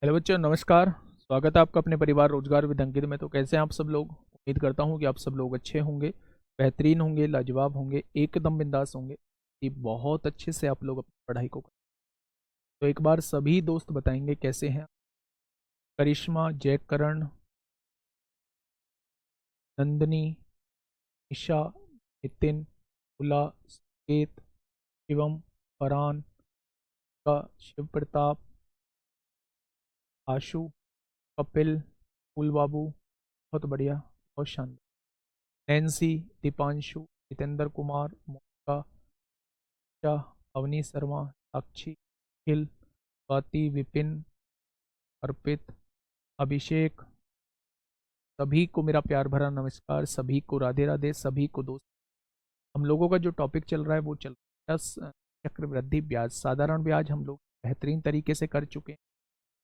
Hello बच्चों, नमस्कार। स्वागत है आपका अपने परिवार रोजगार विद अंकित में। तो कैसे हैं आप सब लोग? उम्मीद करता हूं कि आप सब लोग अच्छे होंगे, बेहतरीन होंगे, लाजवाब होंगे, एकदम बिंदास होंगे कि बहुत अच्छे से आप लोग अपनी पढ़ाई को करें। तो एक बार सभी दोस्त बताएंगे कैसे हैं। करिश्मा, जयकरण, नंदनी, ईशा, नितिन, उला, संकेत, शिवम, फरहान का, शिव प्रताप, आशु, कपिल, फूल बाबू, बहुत बढ़िया, बहुत शानदार। नैन्सी, दीपांशु, जितेंद्र कुमार, मोनिका, शाह, अवनी शर्मा, साक्षी, अखिल, स्वाति, विपिन, अर्पित, अभिषेक, सभी को मेरा प्यार भरा नमस्कार, सभी को राधे राधे, सभी को दोस्त। हम लोगों का जो टॉपिक चल रहा है वो चल रहा है चक्रवृद्धि ब्याज। साधारण ब्याज हम लोग बेहतरीन तरीके से कर चुके हैं।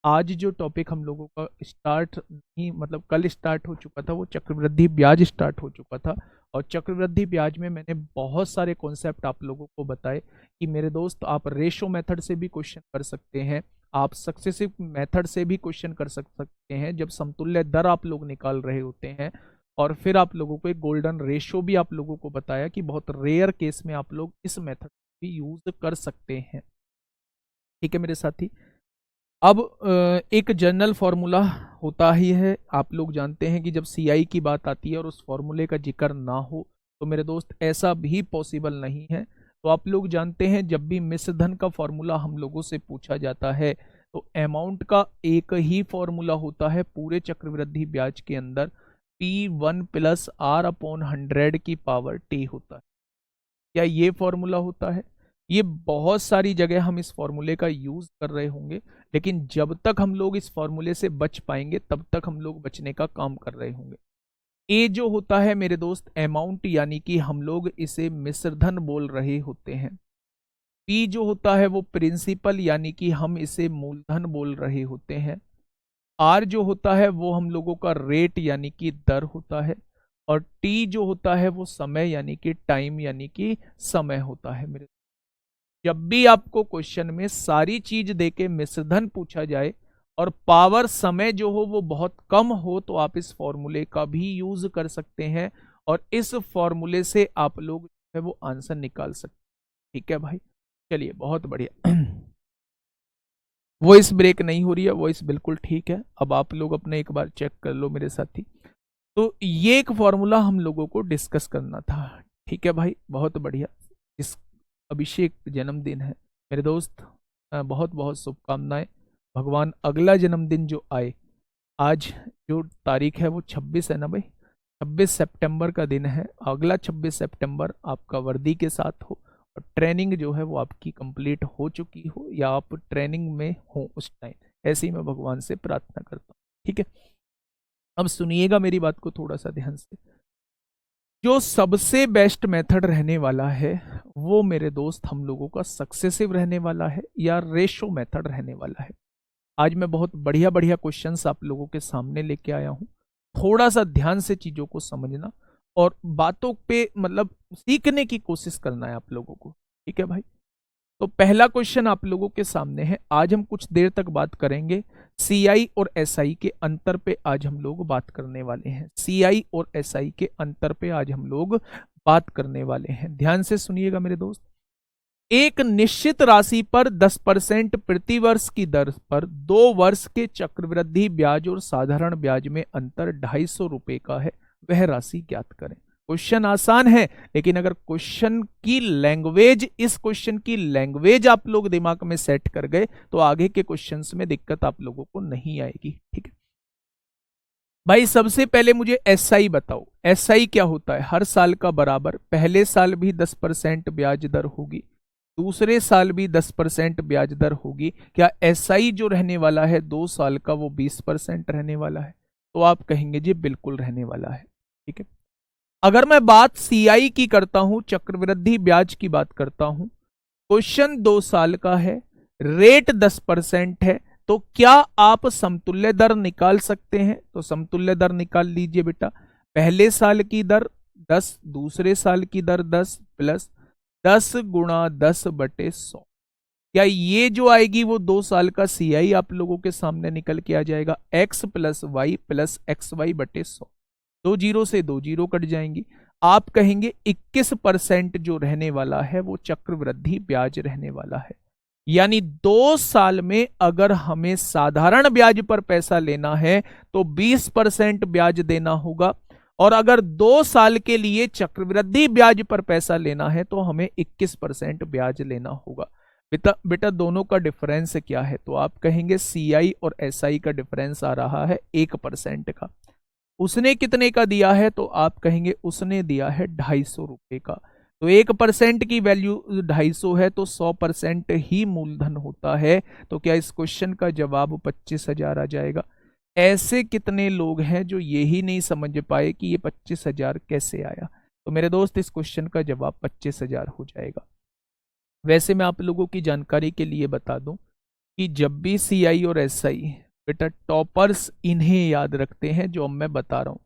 आज जो टॉपिक हम लोगों का स्टार्ट नहीं, मतलब कल स्टार्ट हो चुका था, वो चक्रवृद्धि ब्याज स्टार्ट हो चुका था। और चक्रवृद्धि ब्याज में मैंने बहुत सारे कॉन्सेप्ट आप लोगों को बताए कि मेरे दोस्त, आप रेशो मेथड से भी क्वेश्चन कर सकते हैं, आप सक्सेसिव मेथड से भी क्वेश्चन कर सकते हैं जब समतुल्य दर आप लोग निकाल रहे होते हैं। और फिर आप लोगों को एक गोल्डन रेशो भी आप लोगों को बताया कि बहुत रेयर केस में आप लोग इस मेथड भी यूज कर सकते हैं। ठीक है मेरे साथी। अब एक जनरल फॉर्मूला होता ही है, आप लोग जानते हैं कि जब सीआई की बात आती है और उस फॉर्मूले का जिक्र ना हो तो मेरे दोस्त ऐसा भी पॉसिबल नहीं है। तो आप लोग जानते हैं जब भी मिश्र धन का फॉर्मूला हम लोगों से पूछा जाता है तो अमाउंट का एक ही फॉर्मूला होता है पूरे चक्रवृद्धि ब्याज के अंदर, P1 प्लस R अपॉन 100 की पावर T होता है। क्या ये फॉर्मूला होता है? ये बहुत सारी जगह हम इस फॉर्मूले का यूज कर रहे होंगे, लेकिन जब तक हम लोग इस फॉर्मूले से बच पाएंगे तब तक हम लोग बचने का काम कर रहे होंगे। ए जो होता है मेरे दोस्त अमाउंट, यानी कि हम लोग इसे मिश्रधन बोल रहे होते हैं। पी जो होता है वो प्रिंसिपल, यानी कि हम इसे मूलधन बोल रहे होते हैं। आर जो होता है वो हम लोगों का रेट यानी कि दर होता है। और टी जो होता है वो समय यानी कि टाइम यानी कि समय होता है मेरे। जब भी आपको क्वेश्चन में सारी चीज देके मिश्रधन पूछा जाए और पावर समय जो हो वो बहुत कम हो तो आप इस फॉर्मूले का भी यूज कर सकते हैं और इस फॉर्मूले से आप लोग जो है वो आंसर निकाल सकते हैं। ठीक है भाई, चलिए बहुत बढ़िया। वॉइस ब्रेक नहीं हो रही है, वॉइस बिल्कुल ठीक है। अब आप लोग अपने एक बार चेक कर लो मेरे साथी। तो ये एक फॉर्मूला हम लोगों को डिस्कस करना था। ठीक है भाई, बहुत बढ़िया। इस अभिषेक जन्मदिन है मेरे दोस्त, बहुत बहुत शुभकामनाएं। भगवान अगला जन्मदिन जो आए, आज जो तारीख है वो 26 है ना भाई, 26 सितंबर का दिन है। अगला 26 सितंबर आपका वर्दी के साथ हो और ट्रेनिंग जो है वो आपकी कंप्लीट हो चुकी हो या आप ट्रेनिंग में हो उस टाइम, ऐसे ही मैं भगवान से प्रार्थना करता हूँ। ठीक है, अब सुनिएगा मेरी बात को थोड़ा सा ध्यान से। जो सबसे बेस्ट मेथड रहने वाला है वो मेरे दोस्त हम लोगों का सक्सेसिव रहने वाला है या रेशो मेथड रहने वाला है। आज मैं बहुत बढ़िया बढ़िया क्वेश्चंस आप लोगों के सामने लेके आया हूं। थोड़ा सा ध्यान से चीजों को समझना और बातों पे मतलब सीखने की कोशिश करना है आप लोगों को। ठीक है भाई, तो पहला क्वेश्चन आप लोगों के सामने है। आज हम कुछ देर तक बात करेंगे सीआई और एसआई के अंतर पे। आज हम लोग बात करने वाले हैं सीआई और एसआई के अंतर पे, आज हम लोग बात करने वाले हैं। ध्यान से सुनिएगा मेरे दोस्त। एक निश्चित राशि पर 10% प्रति वर्ष की दर पर 2 वर्ष के चक्रवृद्धि ब्याज और साधारण ब्याज में अंतर 250 रुपए का है, वह राशि ज्ञात करें। क्वेश्चन आसान है, लेकिन अगर क्वेश्चन की लैंग्वेज, इस क्वेश्चन की लैंग्वेज आप लोग दिमाग में सेट कर गए तो आगे के क्वेश्चंस में दिक्कत आप लोगों को नहीं आएगी। ठीक है भाई, सबसे पहले मुझे एसआई बताओ। एसआई क्या होता है? हर साल का बराबर, पहले साल भी 10% ब्याज दर होगी, दूसरे साल भी 10% ब्याज दर होगी। क्या एसआई जो रहने वाला है 2 साल का वो 20% रहने वाला है? तो आप कहेंगे जी बिल्कुल रहने वाला है। ठीक है, अगर मैं बात सीआई की करता हूं, चक्रवृद्धि ब्याज की बात करता हूं, क्वेश्चन 2 साल का है, रेट 10% है, तो क्या आप समतुल्य दर निकाल सकते हैं? तो समतुल्य दर निकाल लीजिए बेटा। पहले साल की दर 10, दूसरे साल की दर 10 प्लस 10 गुणा 10/100। क्या ये जो आएगी वो 2 साल का CI आप लोगों के सामने निकल के आ जाएगा, x plus Y plus X Y बटे 100। 2 जीरो से 2 जीरो कट जाएंगी। आप कहेंगे 21% जो रहने वाला है वो चक्रवृद्धि ब्याज रहने वाला है। यानी 2 साल में अगर हमें साधारण ब्याज पर पैसा लेना है तो 20% ब्याज देना होगा, और अगर 2 साल के लिए चक्रवृद्धि ब्याज पर पैसा लेना है तो हमें 21% ब्याज लेना होगा। बेटा बेटा दोनों का डिफरेंस क्या है? तो आप कहेंगे CI और SI का डिफरेंस आ रहा है 1% का। उसने कितने का दिया है? तो आप कहेंगे उसने दिया है 250 रुपए का। तो 1% की वैल्यू 250 है तो 100% ही मूलधन होता है। तो क्या इस क्वेश्चन का जवाब 25,000 आ जाएगा? ऐसे कितने लोग हैं जो यही नहीं समझ पाए कि ये 25,000 कैसे आया? तो मेरे दोस्त इस क्वेश्चन का जवाब 25,000 हो जाएगा। वैसे मैं आप लोगों की जानकारी के लिए बता दूं कि जब भी CI और SI, बेटा टॉपर्स इन्हें याद रखते हैं जो अब मैं बता रहा हूं।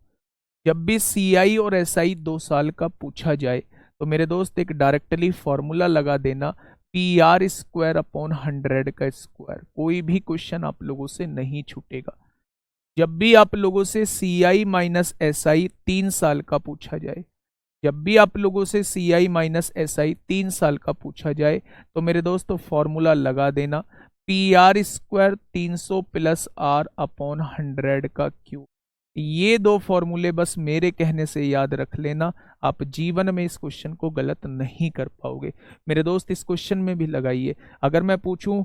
जब भी CI और SI 2 साल का पूछा जाए तो मेरे दोस्त एक डायरेक्टली फॉर्मूला लगा देना, PR² अपॉन 100 का स्क्वायर। कोई भी क्वेश्चन आप लोगों से नहीं छूटेगा। जब भी आप लोगों से CI माइनस SI 3 साल का पूछा जाए, जब भी आप लोगों से CI माइनस SI 3 साल का पूछा जाए तो मेरे दोस्त फॉर्मूला लगा देना, PR² 300 प्लस R अपॉन 100 का क्यूब। ये दो फॉर्मूले बस मेरे कहने से याद रख लेना, आप जीवन में इस क्वेश्चन को गलत नहीं कर पाओगे। मेरे दोस्त इस क्वेश्चन में भी लगाइए। अगर मैं पूछूं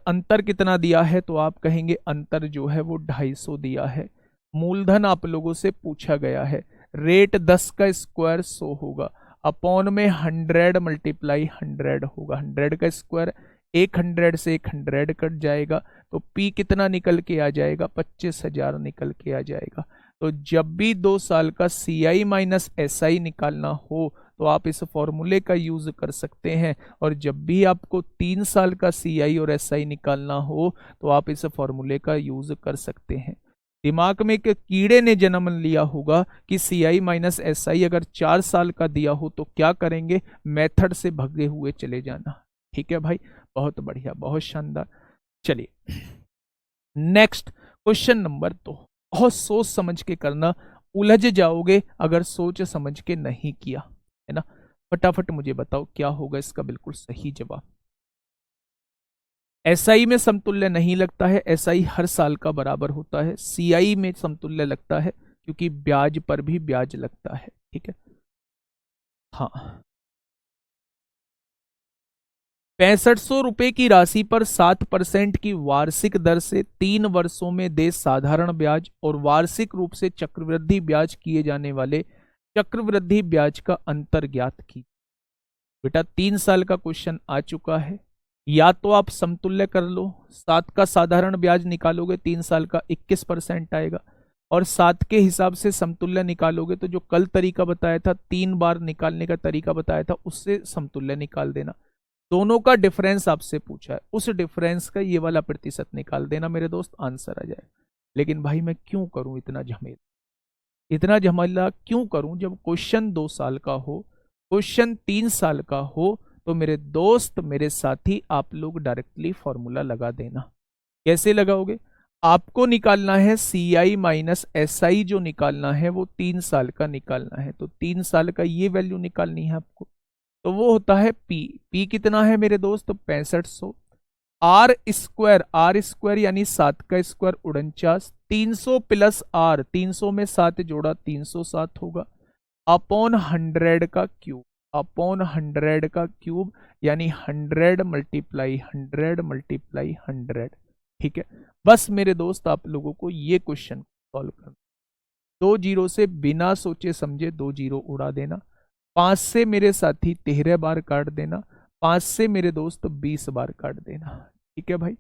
अंतर कितना दिया है तो आप कहेंगे अंतर जो है वो 250 दिया है। मूलधन आप लोगों से पूछा गया है, रेट 10 का स्क्वायर 100 होगा, अपॉन में 100 मल्टीप्लाई 100 होगा। 100 का स्क्वायर 100 से 100 कट जाएगा तो P कितना निकल के आ जाएगा? 25,000 निकल के आ जाएगा। तो जब भी 2 साल का CI माइनस SI निकालना हो तो आप इस फॉर्मूले का यूज कर सकते हैं, और जब भी आपको 3 साल का CI और SI निकालना हो तो आप इस फॉर्मूले का यूज कर सकते हैं। दिमाग में एक कीड़े ने जन्म लिया होगा कि CI माइनस SI अगर 4 साल का दिया हो तो क्या करेंगे? मेथड से भगे हुए चले जाना। ठीक है भाई, बहुत बढ़िया, बहुत शानदार। चलिए नेक्स्ट क्वेश्चन नंबर 2। बहुत सोच समझ के करना, उलझ जाओगे अगर सोच समझ के नहीं किया, है ना। फटाफट मुझे बताओ क्या होगा इसका बिल्कुल सही जवाब। SI में समतुल्य नहीं लगता है, SI हर साल का बराबर होता है। CI में समतुल्य लगता है क्योंकि ब्याज पर भी ब्याज लगता है। ठीक है, हाँ। 6500 रुपए की राशि पर 7% की वार्षिक दर से 3 वर्षों में दे साधारण ब्याज और वार्षिक रूप से चक्रवृद्धि ब्याज किए जाने वाले चक्रवृद्धि ब्याज का अंतर ज्ञात की। बेटा 3 साल का क्वेश्चन आ चुका है, या तो आप समतुल्य कर लो, 7 का साधारण ब्याज निकालोगे 3 साल का 21% आएगा, और 7 के हिसाब से समतुल्य निकालोगे तो जो कल तरीका बताया था 3 बार निकालने का तरीका बताया था उससे समतुल्य निकाल देना। दोनों का डिफरेंस आपसे पूछा है, उस डिफरेंस का ये वाला प्रतिशत निकाल देना मेरे दोस्त, आंसर आ जाए। लेकिन भाई मैं क्यों करूं इतना झमेला, इतना झमेला क्यों करूं? जब क्वेश्चन 2 साल का हो, क्वेश्चन 3 साल का हो, तो मेरे दोस्त मेरे साथी आप लोग डायरेक्टली फॉर्मूला लगा देना। कैसे लगाओगे? आपको निकालना है CI माइनस SI, जो निकालना है वो 3 साल का निकालना है, तो 3 साल का ये वैल्यू निकालनी है आपको। तो वो होता है P कितना है मेरे दोस्त? 6500। R² यानी 7 का स्क्वायर 49, 300 प्लस R, 300 में 7 जोड़ा 307 होगा, अपॉन 100 का क्यूब, अपॉन 100 का क्यूब यानी 100 मल्टीप्लाई 100 मल्टीप्लाई 100। ठीक है, बस मेरे दोस्त आप लोगों को ये क्वेश्चन सॉल्व करना। 2 जीरो से बिना सोचे समझे 2 जीरो उड़ा देना, 5 से मेरे साथी 13 बार काट देना, 5 से मेरे दोस्त 20 बार काट देना। ठीक है भाई,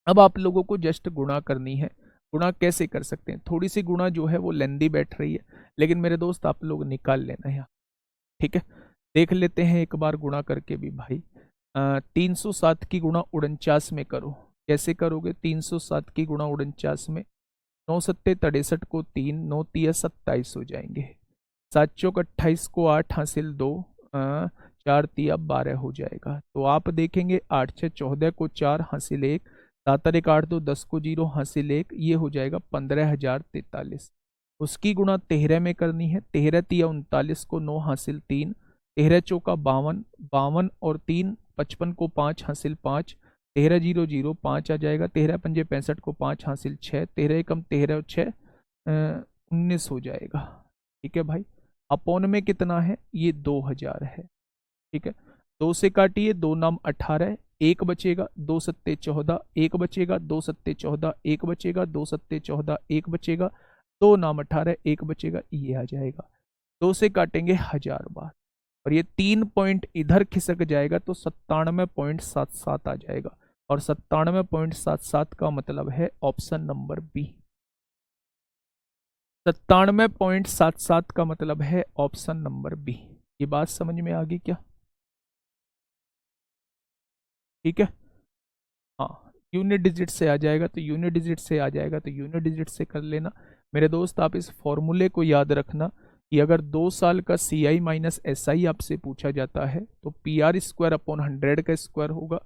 अब आप लोगों को जस्ट गुणा करनी है। गुणा कैसे कर सकते हैं? थोड़ी सी गुणा जो है वो लेंदी बैठ रही है, लेकिन मेरे दोस्त आप लोग निकाल लेना है। ठीक है, देख लेते हैं एक बार गुणा करके भी भाई। 307 की गुणा 49 में करो। कैसे करोगे? 307 की गुणा 49 में, 9 सत्ते 63 को 3, 9 तिया 27 हो जाएंगे, 7 चौक 28 को 8 हासिल 2, 4 तिया 12 हो जाएगा। तो आप देखेंगे 8 6 14 को 4 हासिल 1, 7 और 1 8 2 10 को 0 हासिल 1, ये हो जाएगा 15,043। उसकी गुणा 13 में करनी है। 13 तिया 39 को 9 हासिल 3, 13 चौका 52, 52 और 3 55 को 5 हासिल 5, 13 0 0 5 आ जाएगा। 13 पंजे 65 को 5 हासिल 6, 13 एकम 13 और 6 19 हो जाएगा। ठीक है भाई, अपॉन में कितना है, ये 2000 है। ठीक है, 2 से काटिए, 2 नाम 18, 1 बचेगा, 2 सत्ते 14, 1 बचेगा, 2 सत्ते 14, 1 बचेगा, 2 सत्ते 14, 1 बचेगा, 2 नाम 18, 1 बचेगा, ये आ जाएगा। 2 से काटेंगे 1000 बार और ये 3 पॉइंट इधर खिसक जाएगा तो 97.77 आ जाएगा। और 97.77 का मतलब है ऑप्शन नंबर बी। 97.77 का मतलब है ऑप्शन नंबर बी। ये बात समझ में आ गई क्या? ठीक है, हाँ, यूनिट डिजिट से आ जाएगा तो यूनिट डिजिट से आ जाएगा तो यूनिट डिजिट से कर लेना। मेरे दोस्त, आप इस फॉर्मूले को याद रखना कि अगर 2 साल का सी आई माइनस एस आई आपसे पूछा जाता है तो पी आर स्क्वायर अपॉन 100 का स्क्वायर होगा,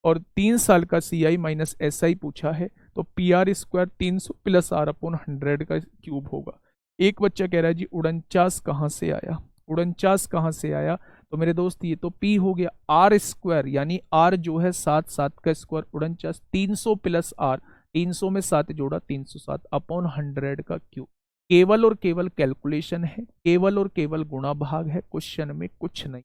और 3 साल का सी आई माइनस एस आई पूछा है तो P R square 300 plus R upon 100 का क्यूब होगा। एक बच्चा कह रहा है जी 49 कहाँ से आया, 49 कहाँ से आया? तो मेरे दोस्त ये तो P हो गया, आर स्क्वायर यानी R जो है 7 7 का स्क्वायर 49, 300 प्लस R, 300 में 7 जोड़ा 307 अपॉन 100 का क्यूब। केवल और केवल कैलकुलेशन है, केवल और केवल गुणा भाग है, क्वेश्चन में कुछ नहीं।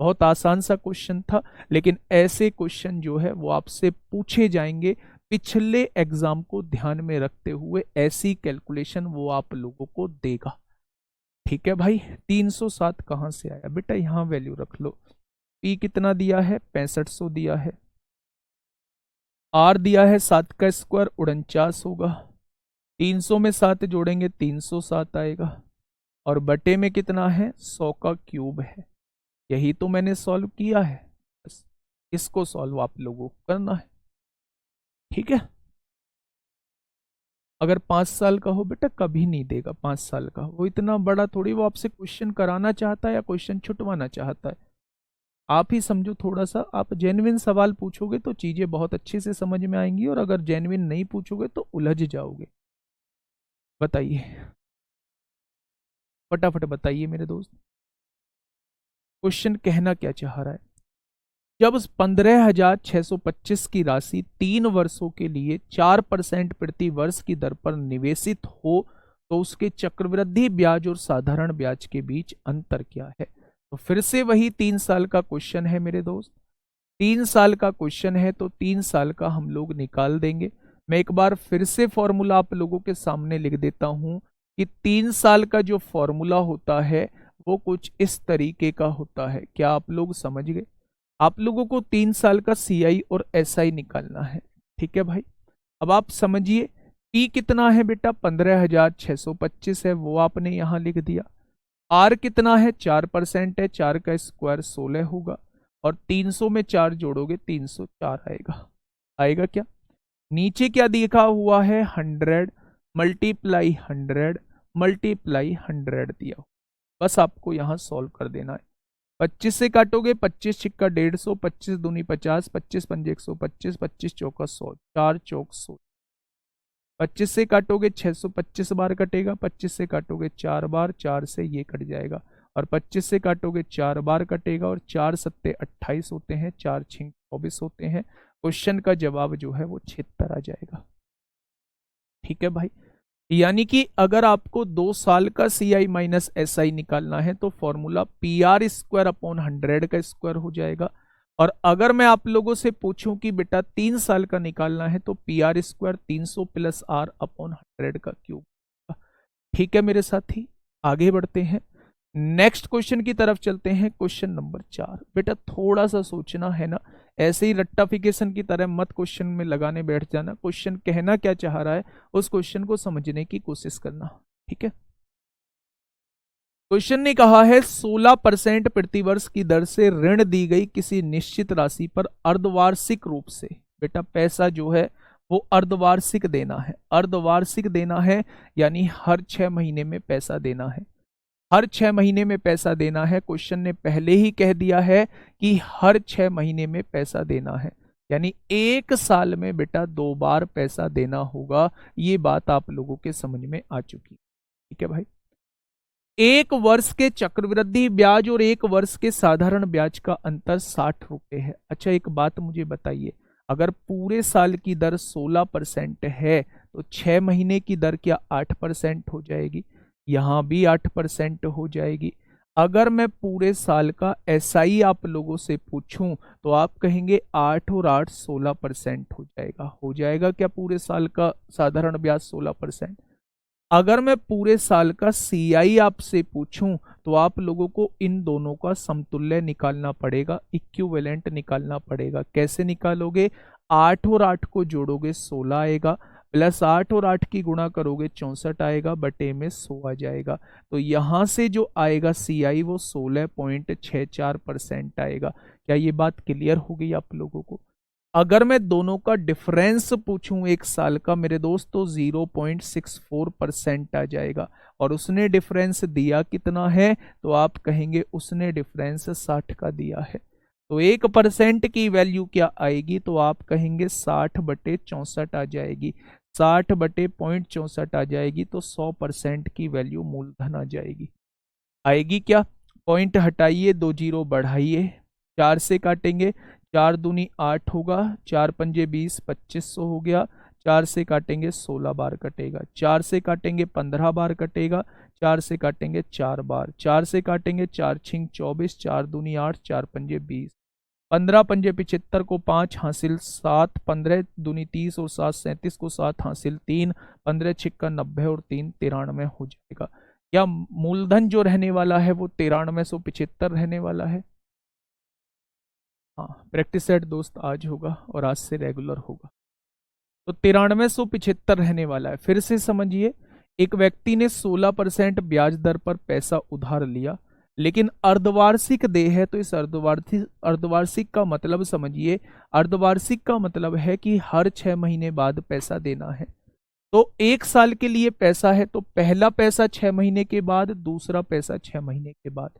बहुत आसान सा क्वेश्चन था, लेकिन ऐसे क्वेश्चन जो है वो आपसे पूछे जाएंगे पिछले एग्जाम को ध्यान में रखते हुए। ऐसी कैलकुलेशन वो आप लोगों को देगा। ठीक है भाई, 307 कहां से आया बेटा, यहां वैल्यू रख लो। P कितना दिया है, 6500 दिया है। R दिया है 7 का स्क्वायर 49 होगा, 300 में 7 जोड़ेंगे 307 आएगा, और बटे में कितना है, 100 का क्यूब है। यही तो मैंने सॉल्व किया है, बस इसको सॉल्व आप लोगों को करना है। ठीक है, अगर 5 साल का हो बेटा कभी नहीं देगा, 5 साल का वो इतना बड़ा थोड़ी वो आपसे क्वेश्चन कराना चाहता है या क्वेश्चन छुटवाना चाहता है। आप ही समझो, थोड़ा सा आप जेन्युइन सवाल पूछोगे तो चीजें बहुत अच्छे से समझ में आएंगी, और अगर जेन्युइन नहीं पूछोगे तो उलझ जाओगे। बताइए, फटाफट बताइए मेरे दोस्त, क्वेश्चन कहना क्या चाह रहा है। जब 15,625 की राशि 3 वर्षों के लिए 4% प्रति वर्ष की दर पर निवेशित हो तो उसके चक्रवृद्धि ब्याज और साधारण ब्याज के बीच अंतर क्या है। तो फिर से वही 3 साल का क्वेश्चन है मेरे दोस्त, 3 साल का क्वेश्चन है तो 3 साल का हम लोग निकाल देंगे। मैं एक बार फिर से फॉर्मूला आप लोगों के सामने लिख देता हूं कि 3 साल का जो फॉर्मूला होता है वो कुछ इस तरीके का होता है। क्या आप लोग समझ गए? आप लोगों को 3 साल का CI और SI निकालना है। ठीक है भाई, अब आप समझिए P कितना है बेटा, 15,625 है, वो आपने यहां लिख दिया। R कितना है, 4% है, 4 का स्क्वायर 16 होगा, और 300 में 4 जोड़ोगे 304 आएगा। आएगा क्या? नीचे क्या दिखा हुआ है, 100 मल्टीप्लाई 100 मल्टीप्लाई 100 दिया। बस आपको यहां सॉल्व कर देना है। 25 से काटोगे, 25 छिक्का 150, 25 दूनी 50, 25 पंजे 125, 25 चौका 100, 4 चौक 100। 25 से काटोगे 625 बार कटेगा, 25 से काटोगे 4 बार, 4 से ये कट जाएगा, और 25 से काटोगे 4 बार कटेगा, और 4 सत्ते 28 होते हैं, 4 छिंग 24 होते हैं। क्वेश्चन का जवाब जो है वो 76 आ जाएगा। ठीक है भाई, यानी कि अगर आपको 2 साल का CI माइनस SI निकालना है तो फॉर्मूला PR स्क्वायर अपॉन 100 का स्क्वायर हो जाएगा। और अगर मैं आप लोगों से पूछूं कि बेटा 3 साल का निकालना है तो PR square 300 plus R upon 100 का क्यूब। ठीक है मेरे साथी, आगे बढ़ते हैं, नेक्स्ट क्वेश्चन की तरफ चलते हैं। Question number 4। बेटा थोड़ा सा सोचना है ना, ऐसे ही रट्टाफिकेशन की तरह मत क्वेश्चन में लगाने बैठ जाना। क्वेश्चन कहना क्या चाह रहा है उस क्वेश्चन को समझने की कोशिश करना। ठीक है, क्वेश्चन ने कहा है 16% प्रतिवर्ष की दर से ऋण दी गई किसी निश्चित राशि पर अर्धवार्षिक रूप से, बेटा पैसा जो है वो अर्धवार्षिक देना है। अर्धवार्षिक देना है यानी हर 6 महीने में पैसा देना है। हर 6 महीने में पैसा देना है। क्वेश्चन ने पहले ही कह दिया है कि हर 6 महीने में पैसा देना है, यानी 1 साल में बेटा 2 बार पैसा देना होगा। ये बात आप लोगों के समझ में आ चुकी, ठीक है भाई। 1 वर्ष के चक्रवृद्धि ब्याज और 1 वर्ष के साधारण ब्याज का अंतर 60 रुपए है। अच्छा, एक बात मुझे बताइए, अगर पूरे साल की दर 16% है तो 6 महीने की दर क्या 8% हो जाएगी? यहां भी 8% हो जाएगी। अगर मैं पूरे साल का एसआई आप लोगों से पूछूं तो आप कहेंगे 8 और 8 16% हो जाएगा। हो जाएगा क्या पूरे साल का साधारण ब्याज 16%? अगर मैं पूरे साल का सीआई आपसे पूछूं तो आप लोगों को इन दोनों का समतुल्य निकालना पड़ेगा, इक्विवेलेंट निकालना पड़ेगा। कैसे निकालोगे? 8 और 8 को जोड़ोगे 16 आएगा, प्लस 8 और 8 की गुणा करोगे 64 आएगा, बटे में 100 आ जाएगा। तो यहां से जो आएगा सीआई वो 16.64% आएगा। क्या ये बात क्लियर हो गई आप लोगों को? अगर मैं दोनों का डिफरेंस पूछूं 1 साल का मेरे दोस्त, तो 0.64% आ जाएगा। और उसने डिफरेंस दिया कितना है? तो आप कहेंगे उसने डिफरेंस 60 का दिया है। तो 1% की वैल्यू क्या आएगी? तो आप कहेंगे 60/64 आ जाएगी। 60/64 आ जाएगी तो 100% की वैल्यू मूलधन आ जाएगी। आएगी क्या? पॉइंट हटाइए, 2 जीरो बढ़ाइए, 4 से काटेंगे, 4 दूनी 8 होगा, 4 पंजे 20, 2500 हो गया। 4 से काटेंगे 16 बार कटेगा, 4 से काटेंगे 15 बार कटेगा, 4 से काटेंगे 4 बार, 4 से काटेंगे 4 छिंग 24, 4 दूनी 8, 4 पंजे 20, 15 पंजे 75 को 5 हासिल 7, 15 दूनी 30 और 7 37 को 7 हासिल 3, 15 छिक्का 90 और 3 93 हो जाएगा। क्या मूलधन जो रहने वाला है वो 9375 रहने वाला है? हाँ, प्रैक्टिस सेट दोस्त आज होगा और आज से रेगुलर होगा। तो 9375 रहने वाला है। फिर से समझिए, एक व्यक्ति ने 16% ब्याज दर पर पैसा उधार लिया, लेकिन अर्धवार्षिक देय है। तो इस अर्धवार्षिक का मतलब समझिए, अर्धवार्षिक का मतलब है कि हर 6 महीने बाद पैसा देना है। तो 1 साल के लिए पैसा है तो पहला पैसा 6 महीने के बाद, दूसरा पैसा 6 महीने के बाद।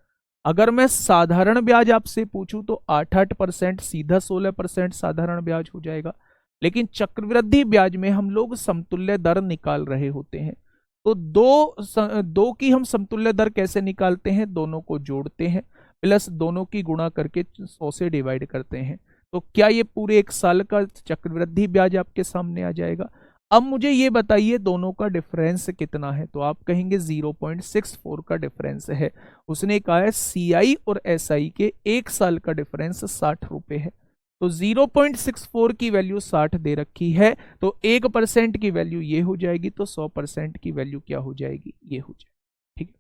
अगर मैं साधारण ब्याज आपसे पूछूं तो 8% सीधा 16% साधारण ब्याज हो जाएगा। लेकिन चक्रवृद्धि ब्याज में हम लोग समतुल्य दर निकाल रहे होते हैं। तो दो की हम समतुल्य दर कैसे निकालते हैं? दोनों को जोड़ते हैं, प्लस दोनों की गुणा करके 100 से डिवाइड करते हैं। तो क्या ये पूरे 1 साल का चक्रवृद्धि ब्याज आपके सामने आ जाएगा? अब मुझे ये बताइए दोनों का डिफरेंस कितना है? तो आप कहेंगे 0.64 का डिफरेंस है। उसने कहा है सीआई और एसआई के 1 साल का डिफरेंस 60 रुपए है। तो 0.64 की वैल्यू 60 दे रखी है, तो 1% की वैल्यू ये हो जाएगी, तो 100% की वैल्यू क्या हो जाएगी? ये हो जाएगी। ठीक है।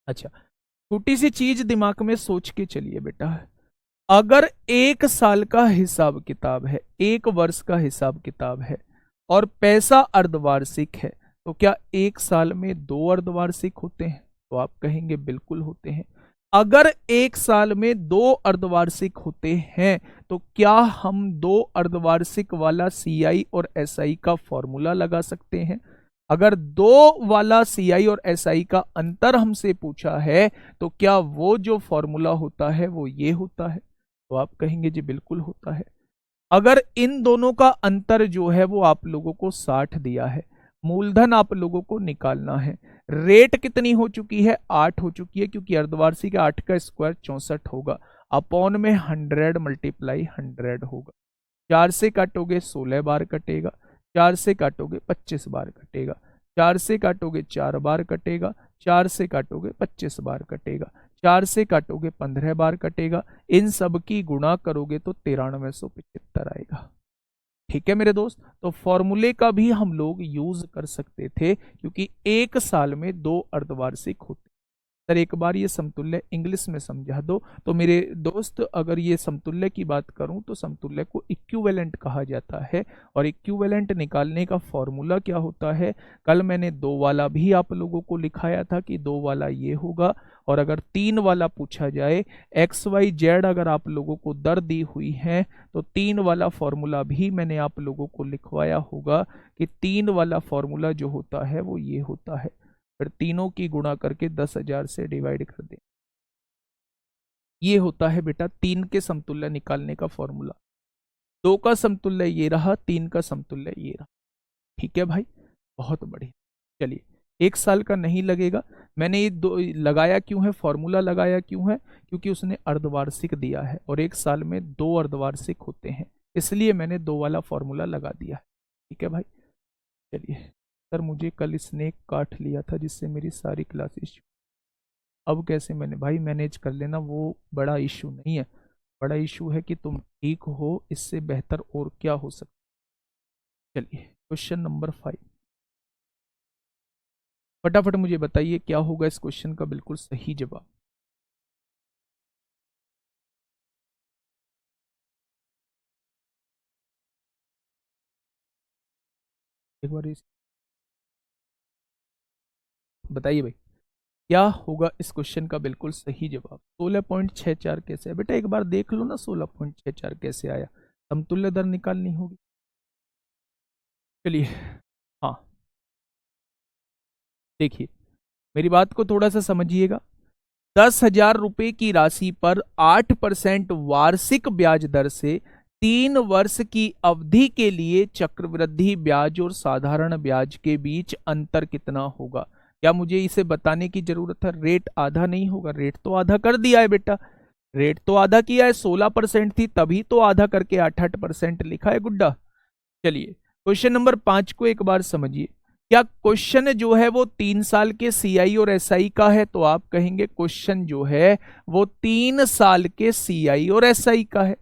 अच्छा, छोटी सी चीज दिमाग में सोच के चलिए बेटा, अगर 1 साल का हिसाब किताब है, 1 वर्ष का हिसाब किताब है और पैसा अर्धवार्षिक है, तो क्या 1 साल में 2 अर्धवार्षिक होते हैं? तो आप कहेंगे बिल्कुल होते हैं। अगर 1 साल में 2 अर्धवार्षिक होते हैं तो क्या हम 2 अर्धवार्षिक वाला सीआई और एसआई का फॉर्मूला लगा सकते हैं? अगर 2 वाला सीआई और एसआई का अंतर हमसे पूछा है तो क्या वो जो फॉर्मूला होता है वो ये होता है? तो आप कहेंगे जी बिल्कुल होता है। अगर इन दोनों का अंतर जो है वो आप लोगों को 60 दिया है, मूलधन आप लोगों को निकालना है, रेट कितनी हो चुकी है? 8 हो चुकी है, क्योंकि अर्धवार्षिक 8 का स्क्वायर 64 होगा, अपॉन में 100 मल्टीप्लाई 100 होगा। 4 से काटोगे 16 बार कटेगा, 4 से काटोगे 25 बार कटेगा, 4 से काटोगे 4 बार कटेगा, 4 से काटोगे 25 बार कटेगा, 4 से काटोगे 15 बार कटेगा। इन सब की गुणा करोगे तो 9375 आएगा। ठीक है मेरे दोस्त, तो फॉर्मूले का भी हम लोग यूज कर सकते थे, क्योंकि 1 साल में 2 अर्धवार्षिक होते। सर एक बार ये समतुल्य इंग्लिश में समझा दो। तो मेरे दोस्त, अगर ये समतुल्य की बात करूं तो समतुल्य को इक्विवेलेंट कहा जाता है, और इक्विवेलेंट निकालने का फॉर्मूला क्या होता है? कल मैंने 2 वाला भी आप लोगों को लिखाया था कि 2 वाला ये होगा, और अगर 3 वाला पूछा जाए, एक्स वाई जेड अगर आप लोगों को दर दी हुई है तो 3 वाला फॉर्मूला भी मैंने आप लोगों को लिखवाया होगा कि 3 वाला फॉर्मूला जो होता है वो ये होता है। फिर तीनों की गुणा करके 10,000 से डिवाइड कर दें। ये होता है बेटा 3 के समतुल्य निकालने का फॉर्मूला। 2 का समतुल्य ये रहा, 3 का समतुल्य ये रहा। ठीक है भाई, बहुत बढ़िया। चलिए, 1 साल का नहीं लगेगा। मैंने ये दो लगाया क्यों है, फॉर्मूला लगाया क्यों है, क्योंकि उसने अर्धवार्षिक दिया है और 1 साल में 2 अर्धवार्षिक होते हैं, इसलिए मैंने 2 वाला फॉर्मूला लगा दिया है। ठीक है भाई। चलिए सर, मुझे कल स्नेक काट लिया था जिससे मेरी सारी क्लासेस, अब कैसे? मैंने भाई मैनेज कर लेना, वो बड़ा इशू नहीं है। बड़ा इशू है कि तुम ठीक हो, इससे बेहतर और क्या हो सकता। चलिए क्वेश्चन नंबर 5, फटाफट मुझे बताइए क्या होगा इस क्वेश्चन का बिल्कुल सही जवाब। एक बार बताइए भाई, क्या होगा इस क्वेश्चन का बिल्कुल सही जवाब। 16.64 कैसे है बेटा, एक बार देख लो ना 16.64 कैसे आया। समतुल्य दर निकालनी होगी। चलिए, हाँ देखिए, मेरी बात को थोड़ा सा समझिएगा। 10,000 रुपए की राशि पर 8% वार्षिक ब्याज दर से 3 वर्ष की अवधि के लिए चक्रवृद्धि ब्याज और साधारण ब्याज के बीच अंतर कितना होगा। क्या मुझे इसे बताने की जरूरत है? रेट आधा नहीं होगा, रेट तो आधा कर दिया है बेटा, रेट तो आधा किया है। 16% थी तभी तो आधा करके 8% लिखा है गुड्डा। चलिए क्वेश्चन नंबर 5 को एक बार समझिए। क्या क्वेश्चन जो है वो 3 साल के सीआई और एसआई का है? तो आप कहेंगे क्वेश्चन जो है वो 3 साल के सीआई और एसआई का है।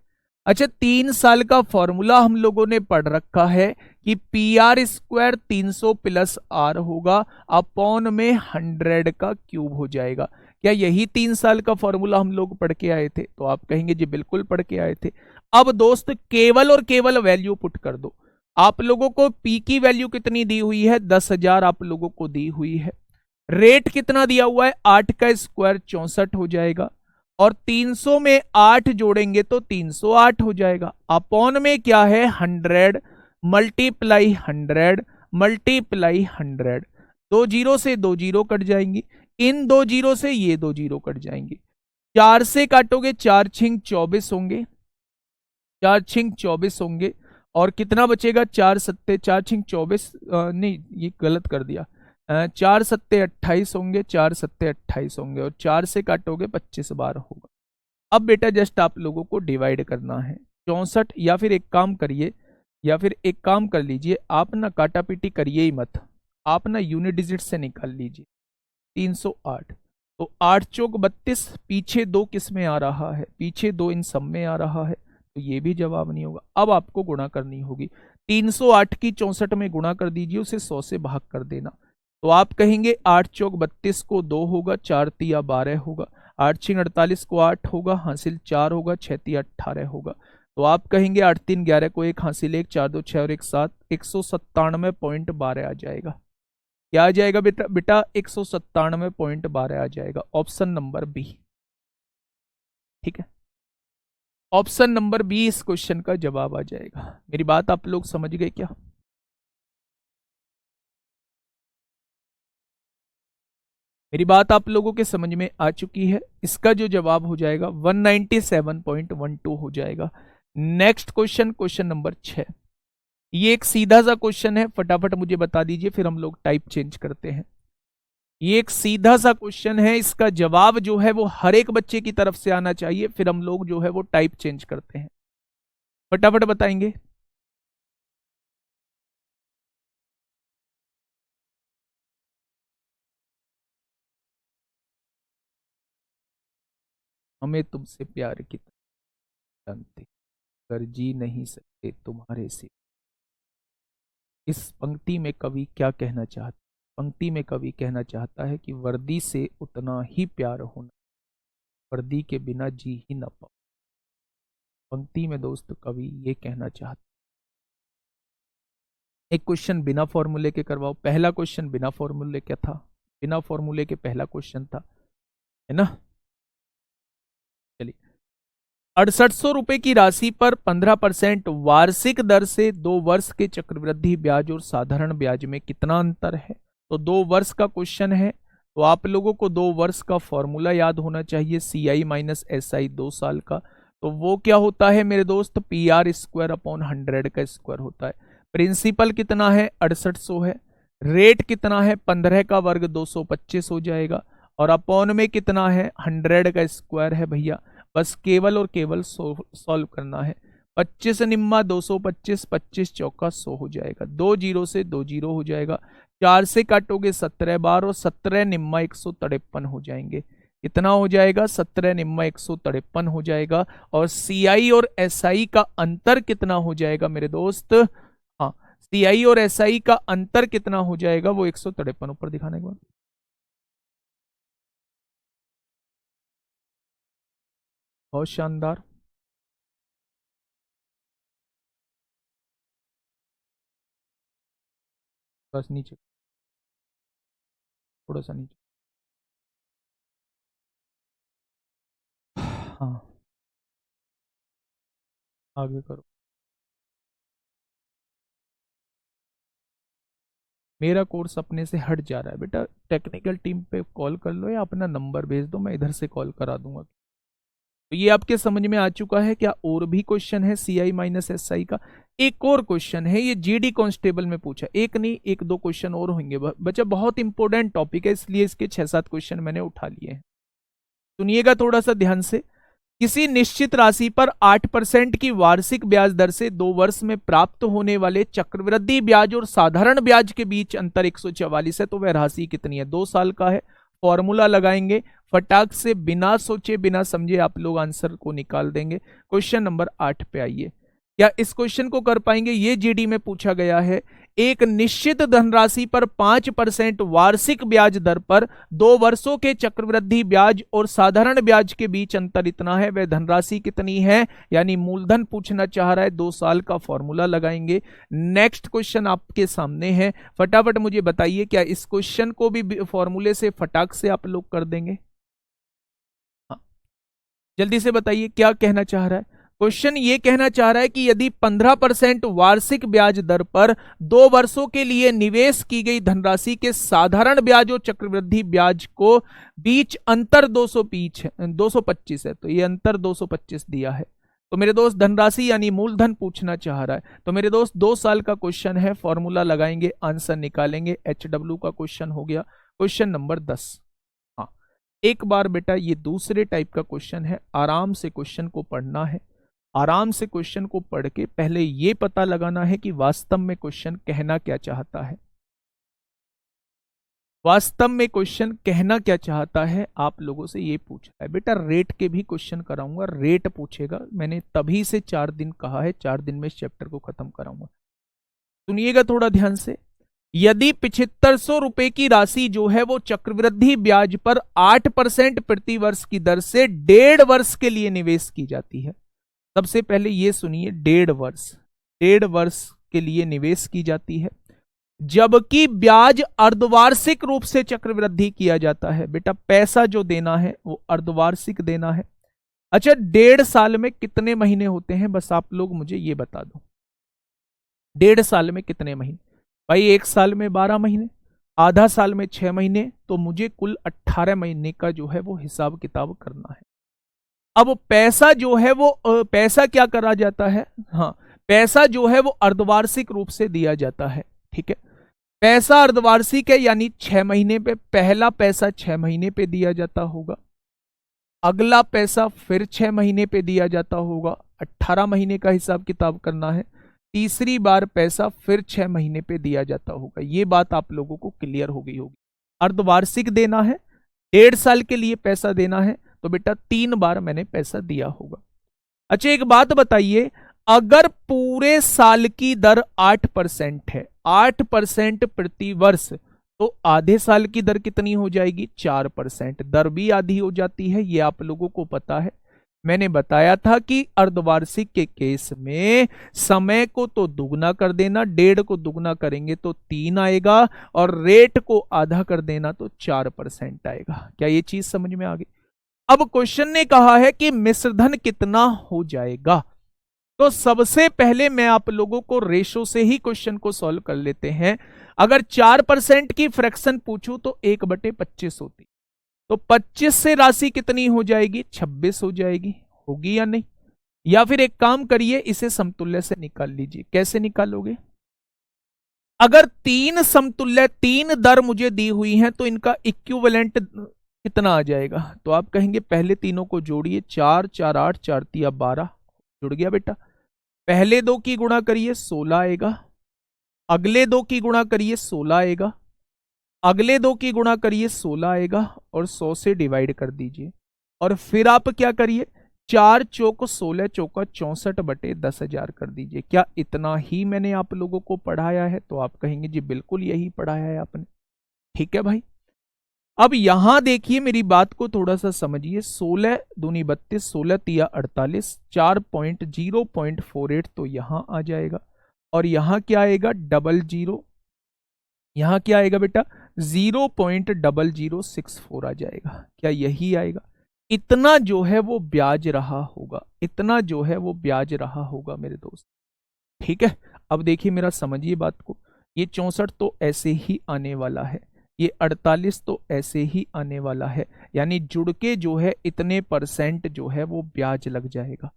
अच्छा, 3 साल का फॉर्मूला हम लोगों ने पढ़ रखा है कि PR² 300 प्लस आर होगा अपॉन में 100 का क्यूब हो जाएगा। क्या यही 3 साल का फॉर्मूला हम लोग पढ़ के आए थे? तो आप कहेंगे जी बिल्कुल पढ़ के आए थे। अब दोस्त केवल और केवल वैल्यू पुट कर दो। आप लोगों को पी की वैल्यू कितनी दी हुई है? 10,000 आप लोगों को दी हुई है। रेट कितना दिया हुआ है? 8 का स्क्वायर 64 हो जाएगा, और 300 में 8 जोड़ेंगे तो 308 हो जाएगा। अपॉन में क्या है? 100 मल्टीप्लाई 100 मल्टीप्लाई 100। 2 जीरो से 2 जीरो कट जाएंगी, इन 2 जीरो से ये 2 जीरो कट जाएंगी। 4 से काटोगे 4 छिंग 24 होंगे, 4 छिंग 24 होंगे, और कितना बचेगा? 4 सत्ते 4 छिंग 24, नहीं ये गलत कर दिया। 4 सत्ते 28 होंगे, 4 सत्ते 28 होंगे, और 4 से काटोगे 25 बार होगा। अब बेटा जस्ट आप लोगों को डिवाइड करना है 64, या फिर एक काम करिए, या फिर एक काम कर लीजिए, आप ना काटा पीटी करिए ही मत, आप ना यूनिट डिजिट से निकाल लीजिए। 308, तो 8 चौक 32, पीछे 2 किस में आ रहा है? पीछे 2 इन सब में आ रहा है, तो ये भी जवाब नहीं होगा। अब आपको गुणा करनी होगी, 308 की 64 में गुणा कर दीजिए, उसे 100 से भाग कर देना। तो आप कहेंगे 8 चौक 32 को 2 होगा, 4 तिया 12 होगा, 8 छिंग 48 को 8 होगा, हासिल 4 होगा, 6 तिया 18 होगा। तो आप कहेंगे 8 3 11 को 1 हासिल 1, 4 2 6 और 1 7, 197.12 आ जाएगा। क्या आ जाएगा बेटा? बेटा 197.12 आ जाएगा, ऑप्शन नंबर बी। ठीक है, ऑप्शन नंबर बी इस क्वेश्चन का जवाब आ जाएगा। मेरी बात आप लोग समझ गए क्या? मेरी बात आप लोगों के समझ में आ चुकी है। इसका जो जवाब हो जाएगा 197.12 हो जाएगा। Next question, question number 6। ये एक सीधा सा क्वेश्चन है, फटाफट मुझे बता दीजिए, फिर हम लोग टाइप चेंज करते हैं। ये एक सीधा सा क्वेश्चन है, इसका जवाब जो है वो हर एक बच्चे की तरफ से आना चाहिए, फिर हम लोग जो है वो टाइप चेंज करते हैं। फटाफट बताएंगे। हमें तुमसे प्यार की जानते, कर जी नहीं सकते तुम्हारे से। इस पंक्ति में कवि क्या कहना चाहता? पंक्ति में कवि कहना चाहता है कि वर्दी से उतना ही प्यार होना, वर्दी के बिना जी ही न पाओ। पंक्ति में दोस्त कवि ये कहना चाहता। एक क्वेश्चन बिना फॉर्मूले के करवाओ। पहला क्वेश्चन बिना फॉर्मूले का था, बिना फॉर्मूले के पहला क्वेश्चन था, है ना। चलिए, 6800 रुपए की राशि पर 15% वार्षिक दर से 2 वर्ष के चक्रवृद्धि ब्याज और साधारण ब्याज में कितना अंतर है? तो 2 वर्ष का क्वेश्चन है, तो आप लोगों को 2 वर्ष का फॉर्मूला याद होना चाहिए, CI माइनस SI 2 साल का। तो वो क्या होता है मेरे दोस्त, PR स्क्वायर अपॉन 100 का स्क्वायर होता है। प्रिंसिपल कितना है, 6800 है। रेट कितना है, 15 का वर्ग 225 हो जाएगा। और अपॉन में कितना है, 100 का स्क्वायर है भैया। बस केवल और केवल सॉल्व करना है। 25 निम्मा 225, 25 चौका 100 हो जाएगा। 2 जीरो से 2 जीरो हो जाएगा। 4 से काटोगे 17 बार और 17 निम्मा 153 हो जाएंगे। कितना हो जाएगा, 17 निम्मा 153 हो जाएगा। और CI और SI का अंतर कितना हो जाएगा मेरे दोस्त, हाँ CI और SI का अंतर कितना हो जाएगा, वो 153। ऊपर दिखाने के बाद बहुत शानदार। बस नीचे, थोड़ा सा नीचे, हाँ आगे करो। मेरा कोर्स अपने से हट जा रहा है बेटा, टेक्निकल टीम पे कॉल कर लो या अपना नंबर भेज दो, मैं इधर से कॉल करा दूंगा। तो ये आपके समझ में आ चुका है। क्या और भी क्वेश्चन है CI माइनस SI का? एक और क्वेश्चन है, ये GD कांस्टेबल में पूछा, एक नहीं 1-2 क्वेश्चन और होंगे बच्चा, बहुत इंपॉर्टेंट टॉपिक है, इसलिए इसके 6-7 क्वेश्चन मैंने उठा लिए हैं। सुनिएगा थोड़ा सा ध्यान से। किसी निश्चित राशि पर 8% की वार्षिक ब्याज दर से 2 वर्ष में प्राप्त होने वाले चक्रवृद्धि ब्याज और साधारण ब्याज के बीच अंतर 144 है, तो वह राशि कितनी है? 2 साल का है। फॉर्मूला लगाएंगे, फटाक से बिना सोचे बिना समझे आप लोग आंसर को निकाल देंगे। क्वेश्चन नंबर 8 पे आइए। क्या इस क्वेश्चन को कर पाएंगे? ये GD में पूछा गया है। एक निश्चित धनराशि पर 5% वार्षिक ब्याज दर पर 2 वर्षों के चक्रवृद्धि ब्याज और साधारण ब्याज के बीच अंतर इतना है, वह धनराशि कितनी है? यानी मूलधन पूछना चाह रहा है। 2 साल का फॉर्मूला लगाएंगे। नेक्स्ट क्वेश्चन आपके सामने है, फटाफट मुझे बताइए, क्या इस क्वेश्चन को भी फॉर्मूले से फटाक से आप लोग कर देंगे? हाँ जल्दी से बताइए क्या कहना चाह रहा है। क्वेश्चन ये कहना चाह रहा है कि यदि 15% वार्षिक ब्याज दर पर 2 वर्षों के लिए निवेश की गई धनराशि के साधारण ब्याज और चक्रवृद्धि ब्याज को बीच अंतर 225 है, तो ये अंतर 225 दिया है। तो मेरे दोस्त धनराशि यानी मूलधन पूछना चाह रहा है। तो मेरे दोस्त 2 साल का क्वेश्चन है, फॉर्मूला लगाएंगे, आंसर निकालेंगे। HW का क्वेश्चन हो गया। Question number 10। हाँ एक बार बेटा ये दूसरे टाइप का क्वेश्चन है, आराम से क्वेश्चन को पढ़ना है। आराम से क्वेश्चन को पढ़ के पहले ये पता लगाना है कि वास्तव में क्वेश्चन कहना क्या चाहता है। वास्तव में क्वेश्चन कहना क्या चाहता है, आप लोगों से ये पूछ रहा है। बेटा रेट के भी क्वेश्चन कराऊंगा, रेट पूछेगा। मैंने तभी से 4 दिन कहा है, 4 दिन में इस चैप्टर को खत्म कराऊंगा। सुनिएगा थोड़ा ध्यान से। यदि 7500 रुपए की राशि जो है वो चक्रवृद्धि ब्याज पर 8% प्रति वर्ष की दर से 1.5 वर्ष के लिए निवेश की जाती है। सबसे पहले ये सुनिए, 1.5 वर्ष के लिए निवेश की जाती है, जबकि ब्याज अर्धवार्षिक रूप से चक्रवृद्धि किया जाता है। बेटा पैसा जो देना है वो अर्धवार्षिक देना है। अच्छा 1.5 साल में कितने महीने होते हैं, बस आप लोग मुझे ये बता दो। 1.5 साल में कितने महीने? भाई 1 साल में 12 महीने, आधा साल में 6 महीने, तो मुझे कुल 18 महीने का जो है वो हिसाब किताब करना है। अब पैसा जो है वो पैसा क्या करा जाता है, हाँ पैसा जो है वो अर्धवार्षिक रूप से दिया जाता है। ठीक है, पैसा अर्धवार्षिक है यानी 6 महीने पे, पहला पैसा 6 महीने पे दिया जाता होगा, अगला पैसा फिर 6 महीने पे दिया जाता होगा, 18 महीने का हिसाब किताब करना है। तीसरी बार पैसा फिर 6 महीने पे दिया जाता होगा। ये बात आप लोगों को क्लियर हो गई होगी। अर्धवार्षिक देना है, 1.5 साल के लिए पैसा देना है, तो बेटा 3 बार मैंने पैसा दिया होगा। अच्छा एक बात बताइए, अगर पूरे साल की दर 8% है, 8% प्रति वर्ष, तो आधे साल की दर कितनी हो जाएगी? 4%। दर भी आधी हो जाती है, ये आप लोगों को पता है। मैंने बताया था कि अर्धवार्षिक के केस में समय को तो दुगना कर देना, 1.5 को दुगना करेंगे तो 3 आएगा, और रेट को आधा कर देना तो 4% आएगा। क्या ये चीज समझ में आ गई? अब क्वेश्चन ने कहा है कि मिश्रधन कितना हो जाएगा। तो सबसे पहले मैं आप लोगों को रेशो से ही क्वेश्चन को सॉल्व कर लेते हैं। अगर 4% की फ्रैक्शन पूछूं तो 1/25 होती, तो 25 से राशि कितनी हो जाएगी, 26 हो जाएगी। होगी या नहीं? या फिर एक काम करिए, इसे समतुल्य से निकाल लीजिए। कैसे निकालोगे? अगर तीन समतुल्य, तीन दर मुझे दी हुई हैं, तो इनका इक्विवेलेंट कितना आ जाएगा? तो आप कहेंगे पहले तीनों को जोड़िए, 4 4 8 4 3 12, जुड़ गया बेटा। पहले दो की गुणा करिए, 16 आएगा। अगले दो की गुणा करिए, 16 आएगा। अगले दो की गुणा करिए, 16 आएगा। और 100 से डिवाइड कर दीजिए। और फिर आप क्या करिए, 4 चौक 16 चौका 64/10,000 कर दीजिए। क्या इतना ही मैंने आप लोगों को पढ़ाया है? तो आप कहेंगे जी बिल्कुल यही पढ़ाया है आपने। ठीक है भाई। अब यहां देखिए, मेरी बात को थोड़ा सा समझिए। 16 दूनी 32, 16 तिया 48, 4.048 तो यहां आ जाएगा। और यहां क्या आएगा, 00। यहां क्या आएगा बेटा, 0.0064 आ जाएगा। क्या यही आएगा? इतना जो है वो ब्याज रहा होगा, इतना जो है वो ब्याज रहा होगा मेरे दोस्त। ठीक है। अब देखिए मेरा, समझिए बात को। ये 64 तो ऐसे ही आने वाला है, ये 48 तो ऐसे ही आने वाला है। यानी जुड़ के जो है इतने परसेंट जो है वो ब्याज लग जाएगा।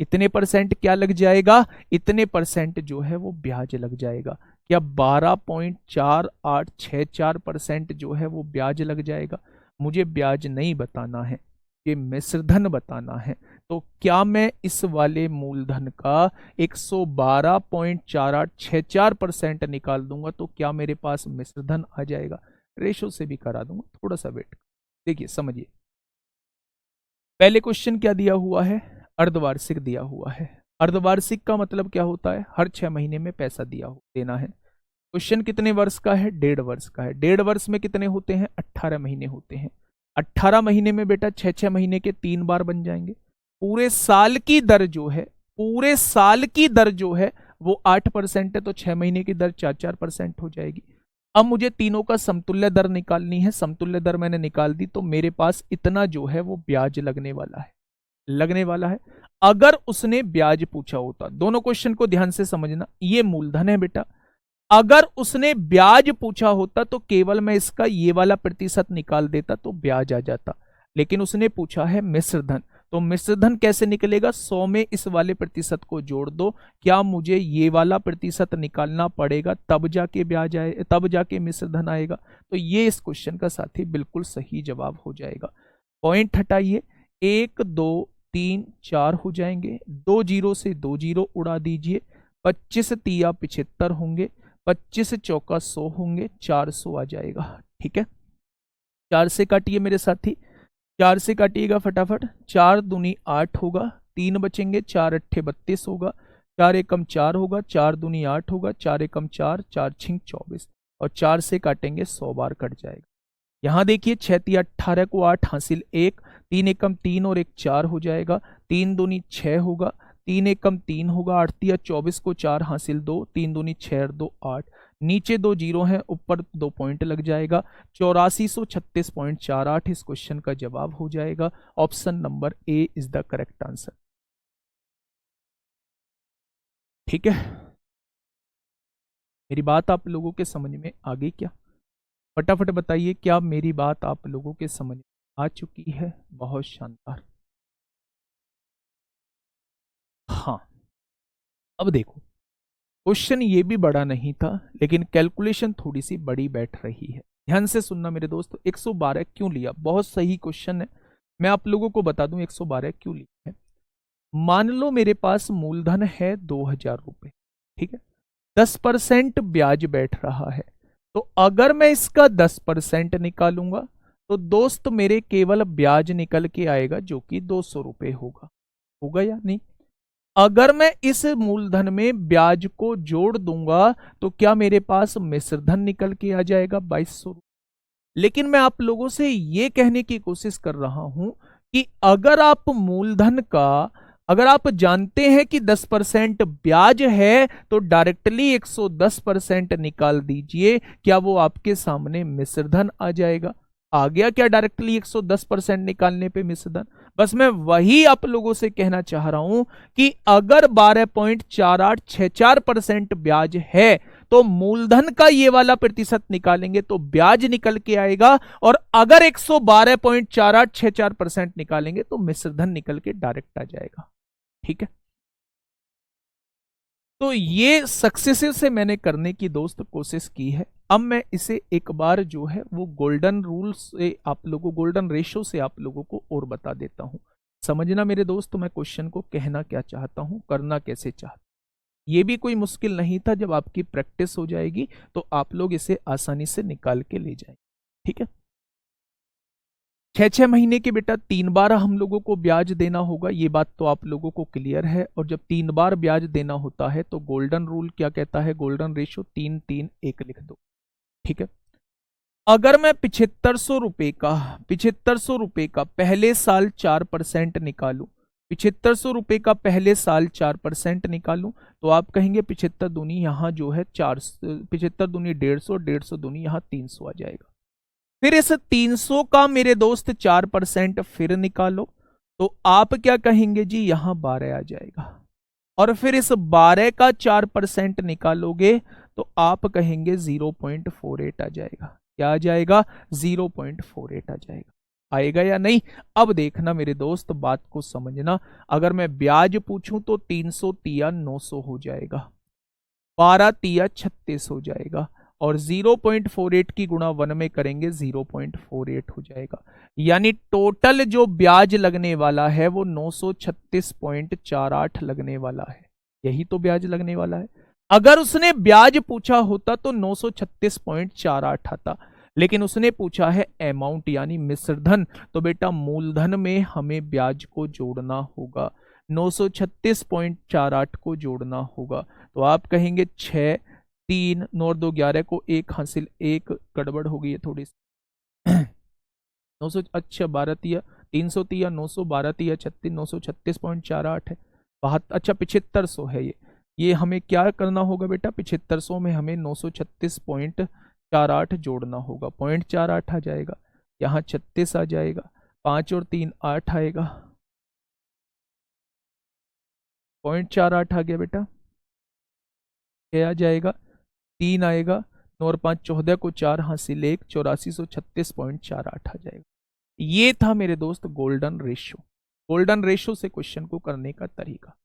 इतने परसेंट क्या लग जाएगा, इतने परसेंट जो है वो ब्याज लग जाएगा। क्या 12.4864% जो है वो ब्याज लग जाएगा? मुझे ब्याज नहीं बताना है, ये मिश्रधन बताना है। तो क्या मैं इस वाले मूलधन का 112.4864% निकाल दूंगा तो क्या मेरे पास मिश्रधन आ जाएगा? रेशो से भी करा दूंगा, थोड़ा सा वेट। देखिए समझिए, पहले क्वेश्चन क्या दिया हुआ है, अर्धवार्षिक दिया हुआ है। अर्धवार्षिक का मतलब क्या होता है, हर 6 महीने में पैसा देना है। क्वेश्चन कितने वर्ष का है, 1.5 वर्ष का है। 1.5 वर्ष में कितने होते हैं, 18 महीने होते हैं। 18 महीने में बेटा 6 महीने के 3 बार बन जाएंगे। पूरे साल की दर जो है, पूरे साल की दर जो है वो 8% है, तो 6 महीने की दर 4% हो जाएगी। अब मुझे तीनों का समतुल्य दर निकालनी है। समतुल्य दर मैंने निकाल दी, तो मेरे पास इतना जो है वो ब्याज लगने वाला है, लगने वाला है। अगर उसने ब्याज पूछा होता, दोनों क्वेश्चन को ध्यान से समझना, ये मूलधन है बेटा। अगर उसने ब्याज पूछा होता तो केवल मैं इसका ये वाला प्रतिशत निकाल देता तो ब्याज आ जाता। लेकिन उसने पूछा है मिश्रधन, तो मिश्रधन कैसे निकलेगा, 100 में इस वाले प्रतिशत को जोड़ दो। क्या मुझे ये वाला प्रतिशत निकालना पड़ेगा, तब जाके ब्याज आए, तब जाके मिश्रधन आएगा। तो ये इस क्वेश्चन का साथी बिल्कुल सही जवाब हो जाएगा। पॉइंट हटाइए, 1 2 3 4 हो जाएंगे। 2 जीरो से 2 जीरो उड़ा दीजिए। 25 तिया 75 होंगे। 25 चौका 100 होंगे, 400 आ जाएगा। ठीक है, 4 से काटिए मेरे साथी, 4 से काटिएगा फटाफट। 4 दूनी 8 होगा, 3 बचेंगे, 4 अट्ठे 32 होगा, 4 एकम 4 होगा, 4 दूनी 8 होगा, 4 एकम 4, 4 छिंग 24। और 4 से काटेंगे 100 बार कट जाएगा। यहां देखिए 6 तिया 18 को 8 हासिल 1, 3 एकम 3 और 1 4 हो जाएगा। 3 दूनी 6 होगा, 3 एकम 3 होगा। 8 तिया 24 को 4 हासिल 2, 3 दूनी 6 और 2 8। नीचे 2 जीरो हैं, ऊपर 2 पॉइंट लग जाएगा। 8436.48 इस क्वेश्चन का जवाब हो जाएगा। Option number A is the correct answer. ठीक है, मेरी बात आप लोगों के समझ में आ गई क्या? फटाफट बताइए, क्या मेरी बात आप लोगों के समझ में आ चुकी है? बहुत शानदार। हाँ, अब देखो, क्वेश्चन ये भी बड़ा नहीं था, लेकिन कैलकुलेशन थोड़ी सी बड़ी बैठ रही है। ध्यान से सुनना मेरे दोस्त। 112 क्यों लिया, बहुत सही क्वेश्चन है। मैं आप लोगों को बता दूं 112 क्यों लिया है। मान लो मेरे पास मूलधन है 2,000 रुपए, ठीक है, 10% ब्याज बैठ रहा है। तो अगर मैं इसका 10% निकालूंगा तो दोस्त मेरे केवल ब्याज निकल के आएगा जो कि 200 रुपए होगा। होगा या नहीं? अगर मैं इस मूलधन में ब्याज को जोड़ दूंगा तो क्या मेरे पास मिश्रधन निकल के आ जाएगा 2200। लेकिन मैं आप लोगों से यह कहने की कोशिश कर रहा हूं कि अगर आप मूलधन का, अगर आप जानते हैं कि 10% ब्याज है तो डायरेक्टली 110% निकाल दीजिए। क्या वो आपके सामने मिश्रधन आ जाएगा? आ गया क्या डायरेक्टली 110% निकालने पे मिश्र धन। बस मैं वही आप लोगों से कहना चाह रहा हूं कि अगर 12.4864% ब्याज है तो मूलधन का ये वाला प्रतिशत निकालेंगे तो ब्याज निकल के आएगा, और अगर 112.4864% निकालेंगे तो मिश्रधन निकल के डायरेक्ट आ जाएगा। ठीक है, तो ये सक्सेसिव से मैंने करने की दोस्त कोशिश की है। अब मैं इसे एक बार जो है वो गोल्डन रूल से आप लोगों, गोल्डन रेशो से आप लोगों को और बता देता हूं। समझना मेरे दोस्त, मैं क्वेश्चन को कहना क्या चाहता हूं, करना कैसे चाहता हूं। ये भी कोई मुश्किल नहीं था, जब आपकी प्रैक्टिस हो जाएगी तो आप लोग इसे आसानी से निकाल के ले जाएंगे। ठीक है, 6-6 महीने के बेटा 3 बार हम लोगों को ब्याज देना होगा, ये बात तो आप लोगों को क्लियर है। और जब 3 बार ब्याज देना होता है तो गोल्डन रूल क्या कहता है, गोल्डन रेशो 3-3-1 लिख दो। ठीक है, अगर मैं 7500 रुपए का पहले साल 4% निकालू, 7500 रुपए का पहले साल 4% निकालूं, तो आप कहेंगे 75 दूनी यहाँ जो है 4, 75 दूनी 150, 150 दूनी यहाँ 300 आ जाएगा। फिर इस 300 का मेरे दोस्त 4% फिर निकालो, तो आप क्या कहेंगे जी, यहां 12 आ जाएगा। और फिर इस 12 का 4% निकालोगे तो आप कहेंगे 0.48 आ जाएगा। क्या आ जाएगा, 0.48 आ जाएगा। आएगा या नहीं, अब देखना मेरे दोस्त, बात को समझना। अगर मैं ब्याज पूछूं तो 300 तिया 900 हो जाएगा, 12 तिया 36 हो जाएगा, और 0.48 की गुणा 1 में करेंगे 0.48 हो जाएगा। यानी टोटल जो ब्याज लगने वाला है वो 936.48 लगने वाला है। यही तो ब्याज लगने वाला है। अगर उसने ब्याज पूछा होता तो 936.48 आता, लेकिन उसने पूछा है अमाउंट यानी मिश्रधन, तो बेटा मूलधन में हमें ब्याज को जोड़ना होगा, 936.48 को जोड़ना होगा। तो आप कहेंगे 6, 3, 9 2 11 को 1 हासिल, 1 गड़बड़ हो गई है थोड़ी सी। 900, अच्छा 12 तिया 300 तिया 900, 12 तिया 36, 936.48 है। अच्छा 7500 है ये हमें क्या करना होगा बेटा, 7500 में हमें 936.48 जोड़ना होगा, 0.48 आ जाएगा, यहाँ 36 आ जाएगा, 5 और 3 8 आएगा, 0.48 आ गया बेटा, 6 आ जाएगा, 3 आएगा, 9 और 5 14 को 4 हासिल 1, 8436.48 आ जाएगा। ये था मेरे दोस्त गोल्डन रेशो। गोल्डन रेशो से क्वेश्चन को करने का तरीका।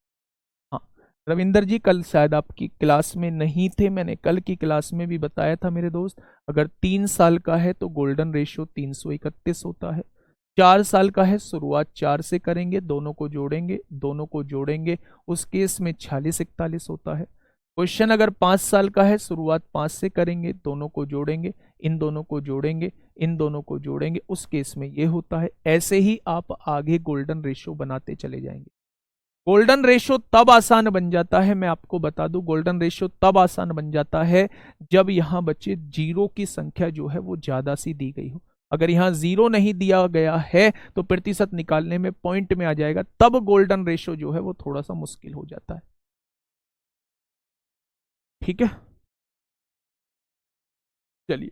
हाँ रविंदर जी, कल शायद आपकी क्लास में नहीं थे, मैंने कल की क्लास में भी बताया था मेरे दोस्त, अगर 3 साल का है तो गोल्डन रेशो 331 होता है, 4 साल का है शुरुआत 4 से करेंगे, दोनों को जोड़ेंगे, उस केस में 4641 होता है। क्वेश्चन अगर 5 साल का है शुरुआत 5 से करेंगे, दोनों को जोड़ेंगे, इन दोनों को जोड़ेंगे, उस केस में ये होता है। ऐसे ही आप आगे गोल्डन रेशो बनाते चले जाएंगे। गोल्डन रेशो तब आसान बन जाता है, मैं आपको बता दूं, गोल्डन रेशो तब आसान बन जाता है जब यहां बच्चे जीरो की संख्या जो है वो ज्यादा सी दी गई हो। अगर यहां जीरो नहीं दिया गया है तो प्रतिशत निकालने में पॉइंट में आ जाएगा, तब गोल्डन रेशो जो है वो थोड़ा सा मुश्किल हो जाता है। ठीक है, चलिए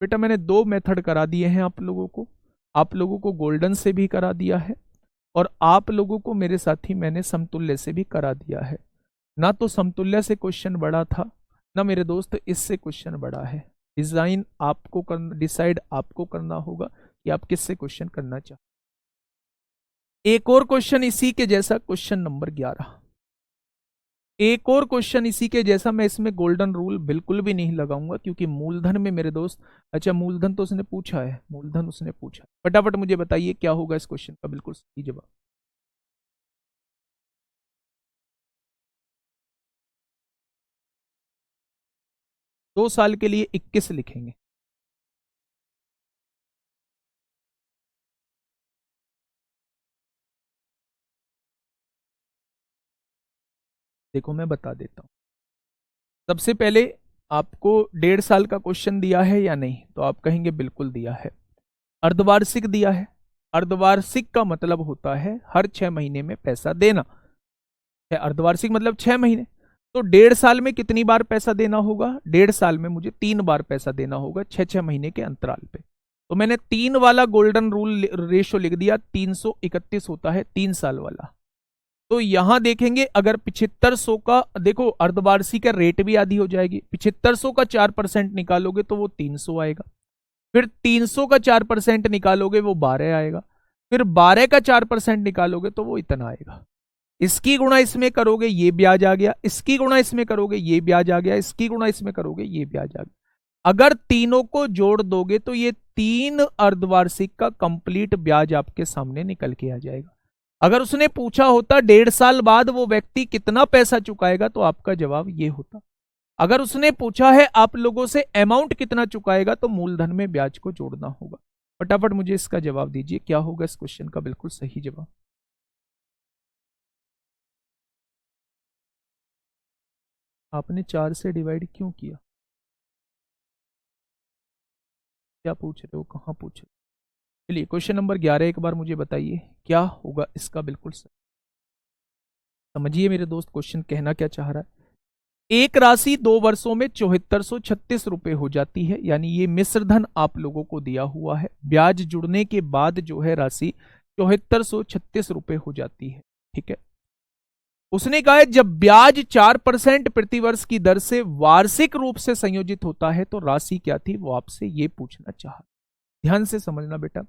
बेटा, मैंने 2 मेथड करा दिए हैं आप लोगों को गोल्डन से भी करा दिया है, और आप लोगों को मेरे साथी मैंने समतुल्य से भी करा दिया है। ना तो समतुल्य से क्वेश्चन बड़ा था, ना मेरे दोस्त इससे क्वेश्चन बड़ा है। डिसाइड आपको करना होगा कि आप किससे क्वेश्चन करना चाहते। एक और क्वेश्चन इसी के जैसा, क्वेश्चन नंबर 11, एक और क्वेश्चन इसी के जैसा। मैं इसमें गोल्डन रूल बिल्कुल भी नहीं लगाऊंगा, क्योंकि मूलधन में मेरे दोस्त, अच्छा मूलधन तो उसने पूछा है, फटाफट मुझे बताइए क्या होगा इस क्वेश्चन का बिल्कुल सही जवाब। दो साल के लिए 21 लिखेंगे। देखो मैं बता देता हूं, सबसे पहले आपको 1.5 साल का क्वेश्चन दिया है या नहीं, तो आप कहेंगे बिल्कुल दिया है। अर्धवार्षिक दिया है, अर्धवार्षिक का मतलब होता है हर 6 महीने में पैसा देना है, अर्धवार्षिक मतलब 6 महीने। तो 1.5 साल में कितनी बार पैसा देना होगा? 1.5 साल में मुझे 3 बार पैसा देना होगा, 6-6 महीने के अंतराल पे। तो मैंने 3 वाला गोल्डन रूल रेशो लिख दिया, 331 होता है 3 साल वाला। तो यहां देखेंगे अगर 7500 का, देखो अर्धवार्षिक का रेट भी आधी हो जाएगी, 7500 का 4% निकालोगे तो वो 300 आएगा, फिर 300 का 4% निकालोगे वो 12 आएगा, फिर 12 का 4% निकालोगे तो वो इतना आएगा। इसकी गुणा इसमें करोगे ये ब्याज आ गया, इसकी गुणा इसमें करोगे ये ब्याज आ गया, इसकी गुणा इसमें करोगे ये ब्याज आ गया। अगर तीनों को जोड़ दोगे तो ये 3 अर्धवार्षिक का कंप्लीट ब्याज आपके सामने निकल के आ जाएगा। अगर उसने पूछा होता 1.5 साल बाद वो व्यक्ति कितना पैसा चुकाएगा तो आपका जवाब ये होता। अगर उसने पूछा है आप लोगों से अमाउंट कितना चुकाएगा तो मूलधन में ब्याज को जोड़ना होगा। फटाफट मुझे इसका जवाब दीजिए, क्या होगा इस क्वेश्चन का बिल्कुल सही जवाब? आपने 4 से डिवाइड क्यों किया? क्या पूछ रहे हो, कहाँ पूछ रहे हो? चलिए क्वेश्चन नंबर 11 एक बार मुझे बताइए क्या होगा इसका बिल्कुल सही। समझिए मेरे दोस्त क्वेश्चन कहना क्या चाह रहा है। एक राशि 2 वर्षों में 7436 रुपए हो जाती है, यानी ये मिश्र धन आप लोगों को दिया हुआ है, ब्याज जुड़ने के बाद जो है राशि 7436 रुपए हो जाती है। ठीक है, उसने कहा है जब ब्याज 4% प्रतिवर्ष की दर से वार्षिक रूप से संयोजित होता है तो राशि क्या थी, वो आपसे ये पूछना चाहा। ध्यान से समझना बेटा,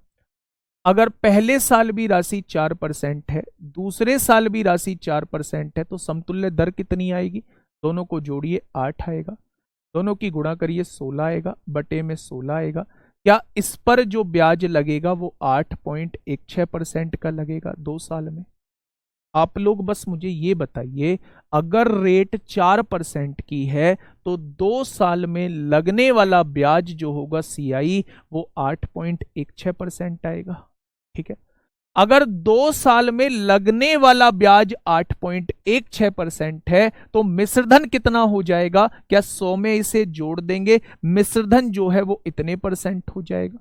अगर पहले साल भी राशि 4% है, दूसरे साल भी राशि 4% है, तो समतुल्य दर कितनी आएगी? दोनों को जोड़िए 8 आएगा, दोनों की गुणा करिए 16 आएगा, बटे में 16 आएगा। क्या इस पर जो ब्याज लगेगा वो 8.16% का लगेगा 2 साल में? आप लोग बस मुझे ये बताइए, अगर रेट 4% की है तो 2 साल में लगने वाला ब्याज जो होगा सीआई वो 8.16% आएगा। ठीक है, अगर 2 साल में लगने वाला ब्याज 8.16% है तो मिश्रधन कितना हो जाएगा? क्या 100 में इसे जोड़ देंगे, मिश्रधन जो है वो इतने परसेंट हो जाएगा,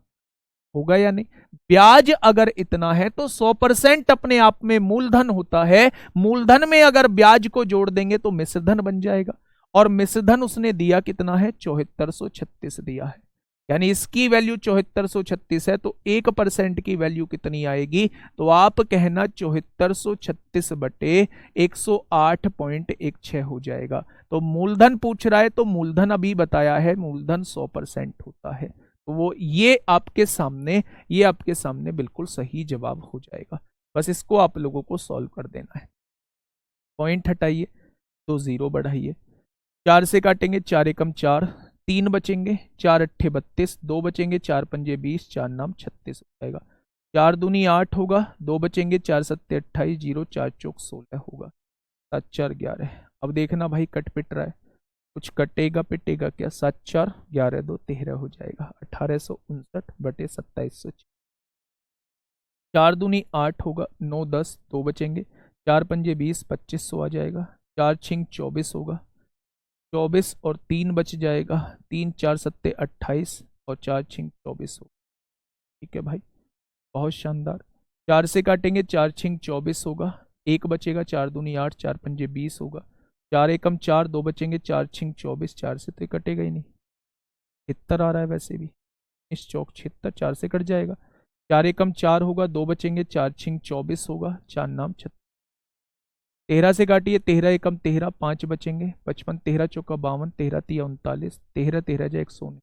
होगा या नहीं? ब्याज अगर इतना है तो 100% अपने आप में मूलधन होता है, मूलधन में अगर ब्याज को जोड़ देंगे तो मिश्रधन बन जाएगा, और मिश्रधन उसने दिया कितना है? 7436 दिया है, यानी इसकी वैल्यू 7436 है, तो 1% की वैल्यू कितनी आएगी? तो आप कहना 7436 बटे 108.16 हो जाएगा। तो मूलधन पूछ रहा है तो मूलधन अभी बताया है, मूलधन 100% होता है, तो वो ये आपके सामने बिल्कुल सही जवाब हो जाएगा। बस इसको आप लोगों को सॉल्व कर देना है। पॉइंट हटाइए तो 0 बढ़ाइए, 4 से काटेंगे 4 एकम 4, 3 बचेंगे, 4 अट्ठे 32, 2 बचेंगे, 4 पंजे 20, 4 नाम 36 हो जाएगा। 4 दूनी 8 होगा, 2 बचेंगे, 4 सत्ते 28, 0 4 चौक 16 होगा, 7 4 11। अब देखना भाई कट पिट रहा है, कुछ कटेगा पिटेगा क्या? 7 4 11 2 13 हो जाएगा, 1859 बटे 2700। 4 दूनी 8 होगा, 9 10, 2 बचेंगे, 4 पंजे 20, 2500 आ जाएगा, 4 छिंग 24 होगा, 24 और 3 बच जाएगा, 3 4 सत्ते 28 और 4 छिंग 24 होगा। ठीक है भाई, बहुत शानदार। 4 से काटेंगे, 4 छिंग 24 होगा, 1 बचेगा, 4 दूनी 8, 4 पंजे 20 होगा, 4 एकम 4, 2 बचेंगे, 4 छिंग 24, 4 से तो कटेगा ही नहीं, 76 आ रहा है वैसे भी, इस चौक 76, 4 से कट जाएगा, 4 एकम 4 होगा, 2 बचेंगे, 4 छिंग 24 होगा, 4 नाम 36। 13 से काटिए, 13 एकम 13, 5 बचेंगे, 55, 13 चौका 52, 13 तिया 39, 13 13 जा 119,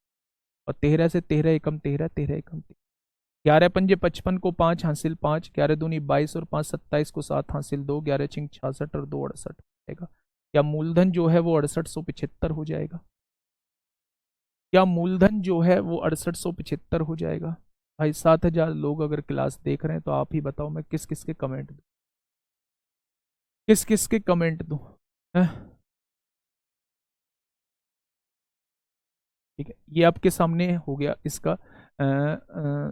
और 13 से 13 एकम 13, 13 एकम 13, 11 पंजे 55 को 5 हासिल 5, 11 दूनी 22 और 5 27 को 7 हासिल 2, 11 छिंग 66 और 2 68 हो जाएगा। क्या मूलधन जो है वो 6875 हो जाएगा? क्या मूलधन जो है वो 6875 हो जाएगा? भाई 7000 लोग अगर क्लास देख रहे हैं तो आप ही बताओ मैं किस किस के कमेंट दूं, किस किस के कमेंट दूं? ठीक है, ये आपके सामने हो गया इसका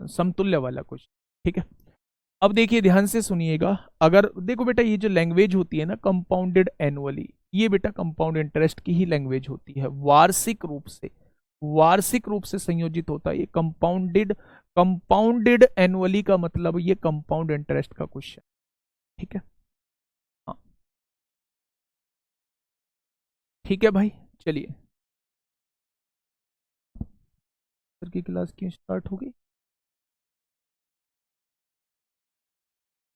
समतुल्य वाला क्वेश्चन। ठीक है, अब देखिए ध्यान से सुनिएगा, अगर देखो बेटा ये जो लैंग्वेज होती है ना कंपाउंडेड एनुअली, ये बेटा कंपाउंड इंटरेस्ट की ही लैंग्वेज होती है, वार्षिक रूप से संयोजित होता है ये कंपाउंडेड एनुअली का मतलब ये कंपाउंड इंटरेस्ट का क्वेश्चन। ठीक है, हाँ ठीक है भाई, चलिए सर की क्लास क्यों स्टार्ट होगी।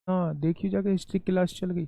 हाँ देखिए जाकर हिस्ट्री क्लास चल गई।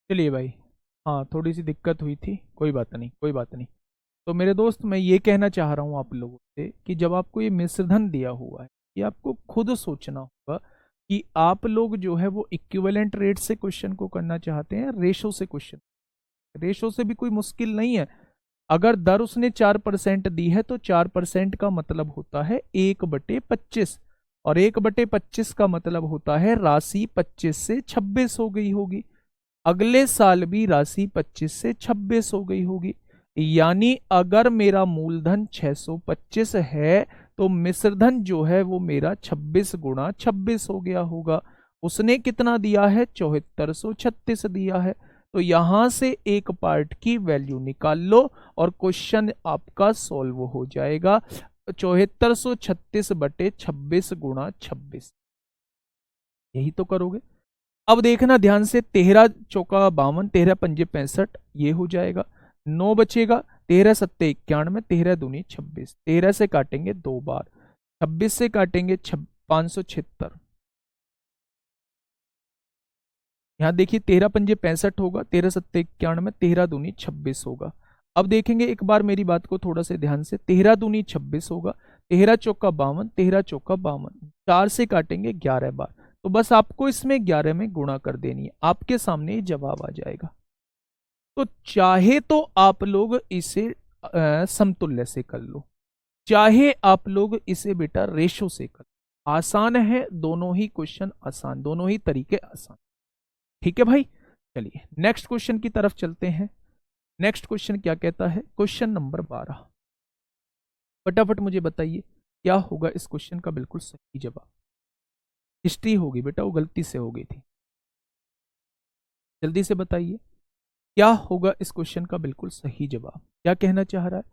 चलिए भाई, हाँ थोड़ी सी दिक्कत हुई थी, कोई बात नहीं कोई बात नहीं। तो मेरे दोस्त मैं ये कहना चाह रहा हूँ आप लोगों से कि जब आपको ये मिश्रधन दिया हुआ है, ये आपको खुद सोचना होगा कि आप लोग जो है वो इक्विवेलेंट रेट से क्वेश्चन को करना चाहते हैं, रेशो से क्वेश्चन। रेशो से भी कोई मुश्किल नहीं है। अगर दर उसने 4% दी है तो 4% का मतलब होता है 1/25, और 1/25 का मतलब होता है राशि 25 से 26 हो गई होगी। अगले साल भी राशि 25 से 26 हो गई होगी। यानी अगर मेरा मूलधन 625 है तो मिश्रधन जो है वो मेरा 26 × 26 हो गया होगा। उसने कितना दिया है, 7436 दिया है। तो यहां से एक पार्ट की वैल्यू निकाल लो और क्वेश्चन आपका सॉल्व हो जाएगा। 7436/26 × 26, यही तो करोगे। अब देखना ध्यान से, 13×4 = 52, 13×5 = 65, ये हो जाएगा। 9 बचेगा, 13×7 = 91, 13×2 = 26। 13 से काटेंगे 2 बार, 26 से काटेंगे 576। यहाँ देखिए 13×5 = 65 होगा, 13×7 = 91, 13×2 = 26 होगा। अब देखेंगे एक बार मेरी बात को थोड़ा से ध्यान से, 13×2 = 26 होगा, 13×4 = 52, 13×4 = 52, 4 से काटेंगे 11 बार। तो बस आपको इसमें 11 में गुणा कर देनी है, आपके सामने ये जवाब आ जाएगा। तो चाहे तो आप लोग इसे समतुल्य से कर लो, चाहे आप लोग इसे बेटा रेशो से कर लो। आसान है, दोनों ही क्वेश्चन आसान, दोनों ही तरीके आसान। ठीक है भाई, चलिए नेक्स्ट क्वेश्चन की तरफ चलते हैं। नेक्स्ट क्वेश्चन क्या कहता है, क्वेश्चन नंबर 12। फटाफट मुझे बताइए क्या होगा इस क्वेश्चन का बिल्कुल सही जवाब। हिस्ट्री होगी बेटा, वो गलती से हो गई थी। जल्दी से बताइए क्या होगा इस क्वेश्चन का बिल्कुल सही जवाब। क्या कहना चाह रहा है,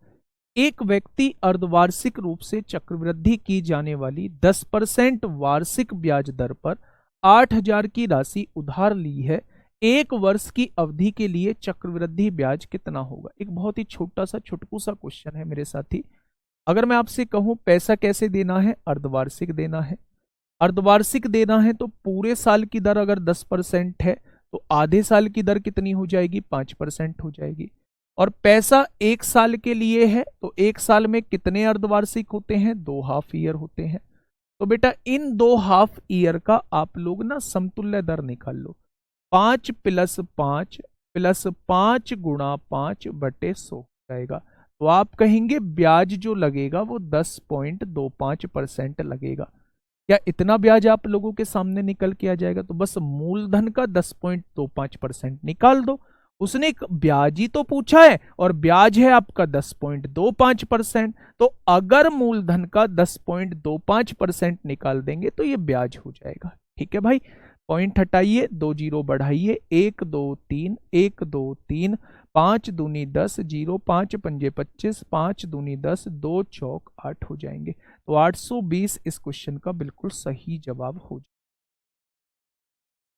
एक व्यक्ति अर्धवार्षिक रूप से चक्रवृद्धि की जाने वाली 10% वार्षिक ब्याज दर पर 8,000 की राशि उधार ली है। एक वर्ष की अवधि के लिए चक्रवृद्धि ब्याज कितना होगा। एक बहुत ही छोटा सा छुटकू सा क्वेश्चन है मेरे साथी। अगर मैं आपसे कहूं पैसा कैसे देना है, अर्धवार्षिक देना है। अर्धवार्षिक देना है तो पूरे साल की दर अगर 10% है तो आधे साल की दर कितनी हो जाएगी, 5% हो जाएगी। और पैसा एक साल के लिए है तो एक साल में कितने अर्धवार्षिक होते हैं, 2 हाफ ईयर होते हैं। तो बेटा इन 2 हाफ ईयर का आप लोग ना समतुल्य दर निकाल लो। 5 + 5 + 5 × 5/100 हो जाएगा। तो आप कहेंगे ब्याज जो लगेगा वो 10.25% लगेगा। क्या इतना ब्याज आप लोगों के सामने निकल के आ जाएगा। तो बस मूलधन का 10.25% निकाल दो। उसने एक ब्याज ही तो पूछा है और ब्याज है आपका 10.25%। तो अगर मूलधन का 10.25% निकाल देंगे तो ये ब्याज हो जाएगा। ठीक है भाई, पॉइंट हटाइए, 2 जीरो बढ़ाइए, 1 2 3 1 2 3 5 दूनी 10 0 5 पंजे 25 5 दूनी 10 2 चौक 8 हो जाएंगे। तो 820 इस क्वेश्चन का बिल्कुल सही जवाब हो जाएगा।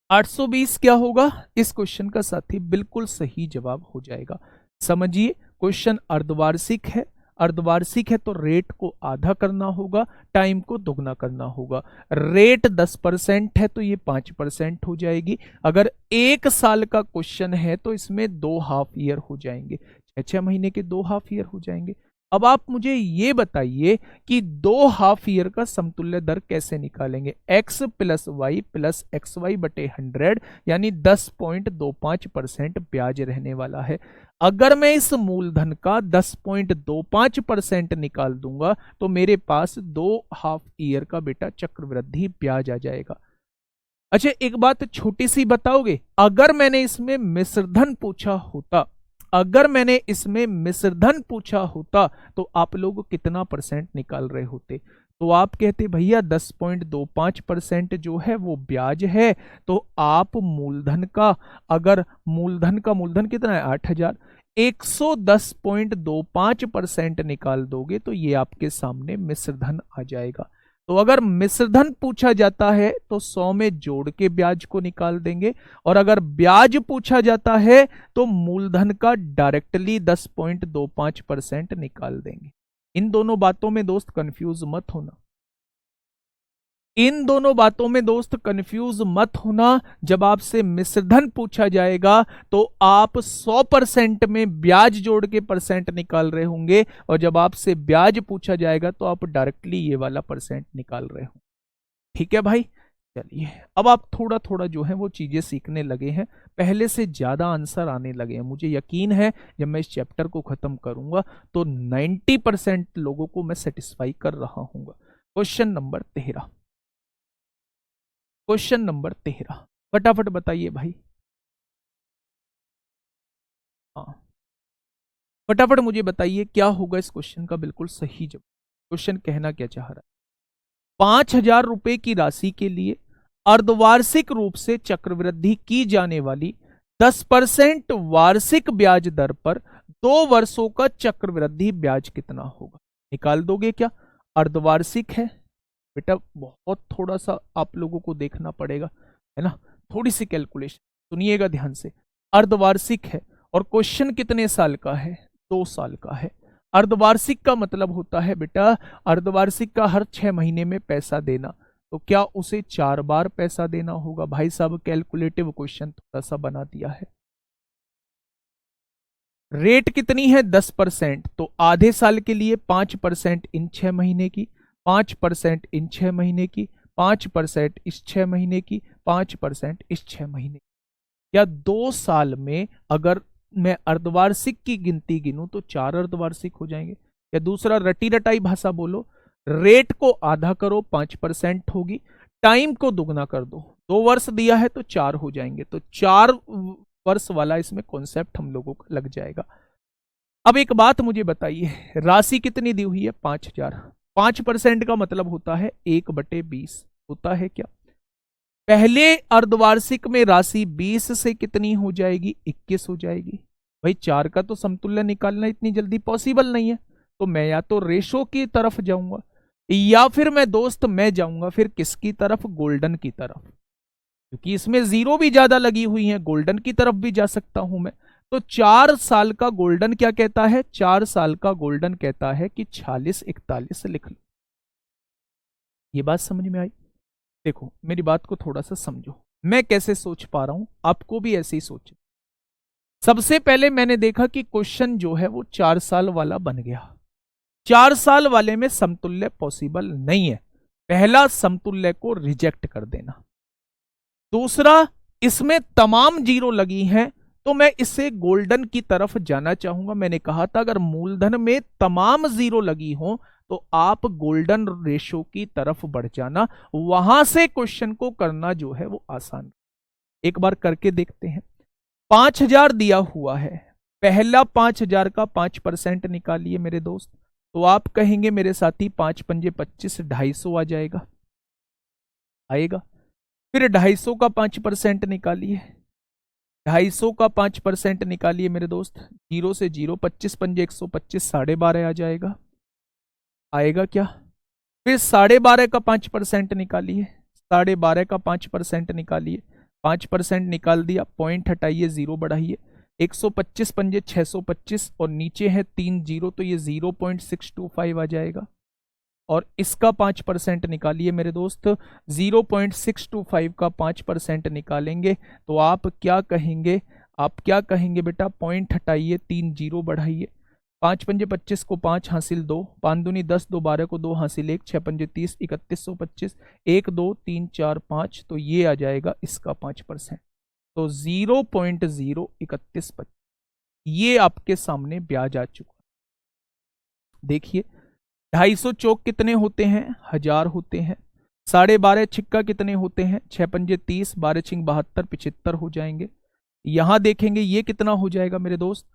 820 क्या होगा इस क्वेश्चन का साथी, बिल्कुल सही जवाब हो जाएगा। समझिए क्वेश्चन अर्धवार्षिक है। अर्धवार्षिक है तो रेट को आधा करना होगा, टाइम को दुगना करना होगा। रेट 10% है तो ये 5% हो जाएगी। अगर एक साल का क्वेश्चन है तो इसमें 2 हाफ ईयर हो जाएंगे, 6 महीने के 2 हाफ ईयर हो जाएंगे। अब आप मुझे ये बताइए कि 2 हाफ ईयर का समतुल्य दर कैसे निकालेंगे। x + y + xy/100 यानी 10.25% ब्याज रहने वाला है। अगर मैं इस मूलधन का 10.25% निकाल दूंगा तो मेरे पास 2 हाफ ईयर का बेटा चक्रवृद्धि ब्याज आ जाएगा। अच्छा एक बात छोटी सी बताओगे, अगर मैंने इसमें मिश्रधन पूछा होता, अगर मैंने इसमें मिश्रधन पूछा होता तो आप लोग कितना परसेंट निकाल रहे होते। तो आप कहते भैया 10.25% जो है वो ब्याज है। तो आप मूलधन का, अगर मूलधन कितना है 8,000, 110.25% निकाल दोगे तो ये आपके सामने मिश्रधन आ जाएगा। तो अगर मिश्रधन पूछा जाता है तो 100 में जोड़ के ब्याज को निकाल देंगे, और अगर ब्याज पूछा जाता है तो मूलधन का डायरेक्टली 10.25% निकाल देंगे। इन दोनों बातों में दोस्त कंफ्यूज मत होना, इन दोनों बातों में दोस्त कंफ्यूज मत होना। जब आपसे मिश्रधन पूछा जाएगा तो आप 100% में ब्याज जोड़ के परसेंट निकाल रहे होंगे, और जब आपसे ब्याज पूछा जाएगा तो आप डायरेक्टली ये वाला परसेंट निकाल रहे होंगे। ठीक है भाई, चलिए अब आप थोड़ा थोड़ा जो है वो चीजें सीखने लगे हैं, पहले से ज्यादा आंसर आने लगे हैं। मुझे यकीन है जब मैं इस चैप्टर को खत्म करूंगा तो 90% लोगों को मैं सेटिस्फाई कर रहा हूं। क्वेश्चन नंबर 13, क्वेश्चन नंबर 13 फटाफट बताइए भाई। हाँ फटाफट मुझे बताइए क्या होगा इस क्वेश्चन का बिल्कुल सही जवाब। क्वेश्चन कहना क्या चाह रहा है, 5,000 रुपए की राशि के लिए अर्धवार्षिक रूप से चक्रवृद्धि की जाने वाली 10% वार्षिक ब्याज दर पर 2 वर्षों का चक्रवृद्धि ब्याज कितना होगा। निकाल दोगे क्या। अर्धवार्षिक है बेटा, बहुत थोड़ा सा आप लोगों को देखना पड़ेगा, है ना, थोड़ी सी कैलकुलेशन सुनिएगा ध्यान से। अर्धवार्षिक है और क्वेश्चन कितने साल का है, 2 साल का है। अर्धवार्षिक का मतलब होता है बेटा, अर्धवार्षिक का हर 6 महीने में पैसा देना। तो क्या उसे 4 बार पैसा देना होगा। भाई साहब कैलकुलेटिव क्वेश्चन थोड़ा सा बना दिया है। रेट कितनी है 10%, तो आधे साल के लिए 5% इन 6 महीने की, 5% इन 6 महीने की, 5% इस 6 महीने की, 5% इस 6 महीने की। या 2 साल में अगर मैं अर्धवार्षिक की गिनती गिनूं तो 4 अर्धवार्षिक हो जाएंगे। या दूसरा रटी रटाई भाषा बोलो, रेट को आधा करो 5% होगी, टाइम को दुगना कर दो, 2 वर्ष दिया है तो 4 हो जाएंगे। तो 4 वर्ष वाला इसमें कॉन्सेप्ट हम लोगों का लग जाएगा। अब एक बात मुझे बताइए, राशि कितनी दी हुई है 5,000, 5% का मतलब होता है 1/20 होता है क्या। पहले अर्धवार्षिक में राशि 20 से कितनी हो जाएगी, 21 हो जाएगी। भाई 4 का तो समतुल्य निकालना इतनी जल्दी पॉसिबल नहीं है, तो मैं या तो रेशो की तरफ जाऊंगा या फिर मैं जाऊंगा फिर किसकी तरफ, गोल्डन की तरफ, क्योंकि इसमें जीरो भी ज्यादा लगी हुई है, गोल्डन की तरफ भी जा सकता हूं मैं। तो 4 साल का गोल्डन क्या कहता है, 4 साल का गोल्डन कहता है कि 4641 लिख लो। ये बात समझ में आई? देखो मेरी बात को थोड़ा सा समझो, मैं कैसे सोच पा रहा हूं, आपको भी ऐसे ही सोचे। सबसे पहले मैंने देखा कि क्वेश्चन जो है वो 4 साल वाला बन गया। 4 साल वाले में समतुल्य पॉसिबल नहीं है, पहला समतुल्य को रिजेक्ट कर देना। दूसरा, इसमें तमाम जीरो लगी हैं, तो मैं इससे गोल्डन की तरफ जाना चाहूंगा। मैंने कहा था अगर मूलधन में तमाम जीरो लगी हो तो आप गोल्डन रेशो की तरफ बढ़ जाना, वहां से क्वेश्चन को करना जो है वो आसान। एक बार करके देखते हैं। 5000 दिया हुआ है, पहला 5000 का 5% निकालिए मेरे दोस्त, तो आप कहेंगे मेरे साथी 5 पंजे 25, 250 आ जाएगा, आएगा। फिर 250 का 5% निकालिए, 250 का 5% निकालिए मेरे दोस्त, जीरो से जीरो, 25 पंजे 125, 12.5 आ जाएगा, आएगा क्या? फिर 12.5 का 5% निकालिए, 12.5 का 5% निकालिए, 5% निकाल दिया, पॉइंट हटाइए, जीरो बढ़ाइए, 125 पंजे 625 और नीचे है 3 जीरो, तो ये 0.625 आ जाएगा। और इसका 5% निकालिए मेरे दोस्त, 0.625 का 5% निकालेंगे तो आप क्या कहेंगे, आप क्या कहेंगे बेटा, पॉइंट हटाइए, 3 जीरो बढ़ाइए, 5 पंजे 25 को 5 हासिल 2, 5 दूनी 10, 2 12 को 2 हासिल 1, 6 पंजे 30, 3125, 1 2 3 4 5, तो ये आ जाएगा इसका 5%, तो 0.03125 ये आपके सामने ब्याज आ चुका। देखिए 250 चौक कितने होते हैं, 1000 होते हैं। 12.5 छिक्का कितने होते हैं, 6 पंजे 30, 12 छिंग 72, 75 हो जाएंगे। यहां देखेंगे ये कितना हो जाएगा मेरे दोस्त,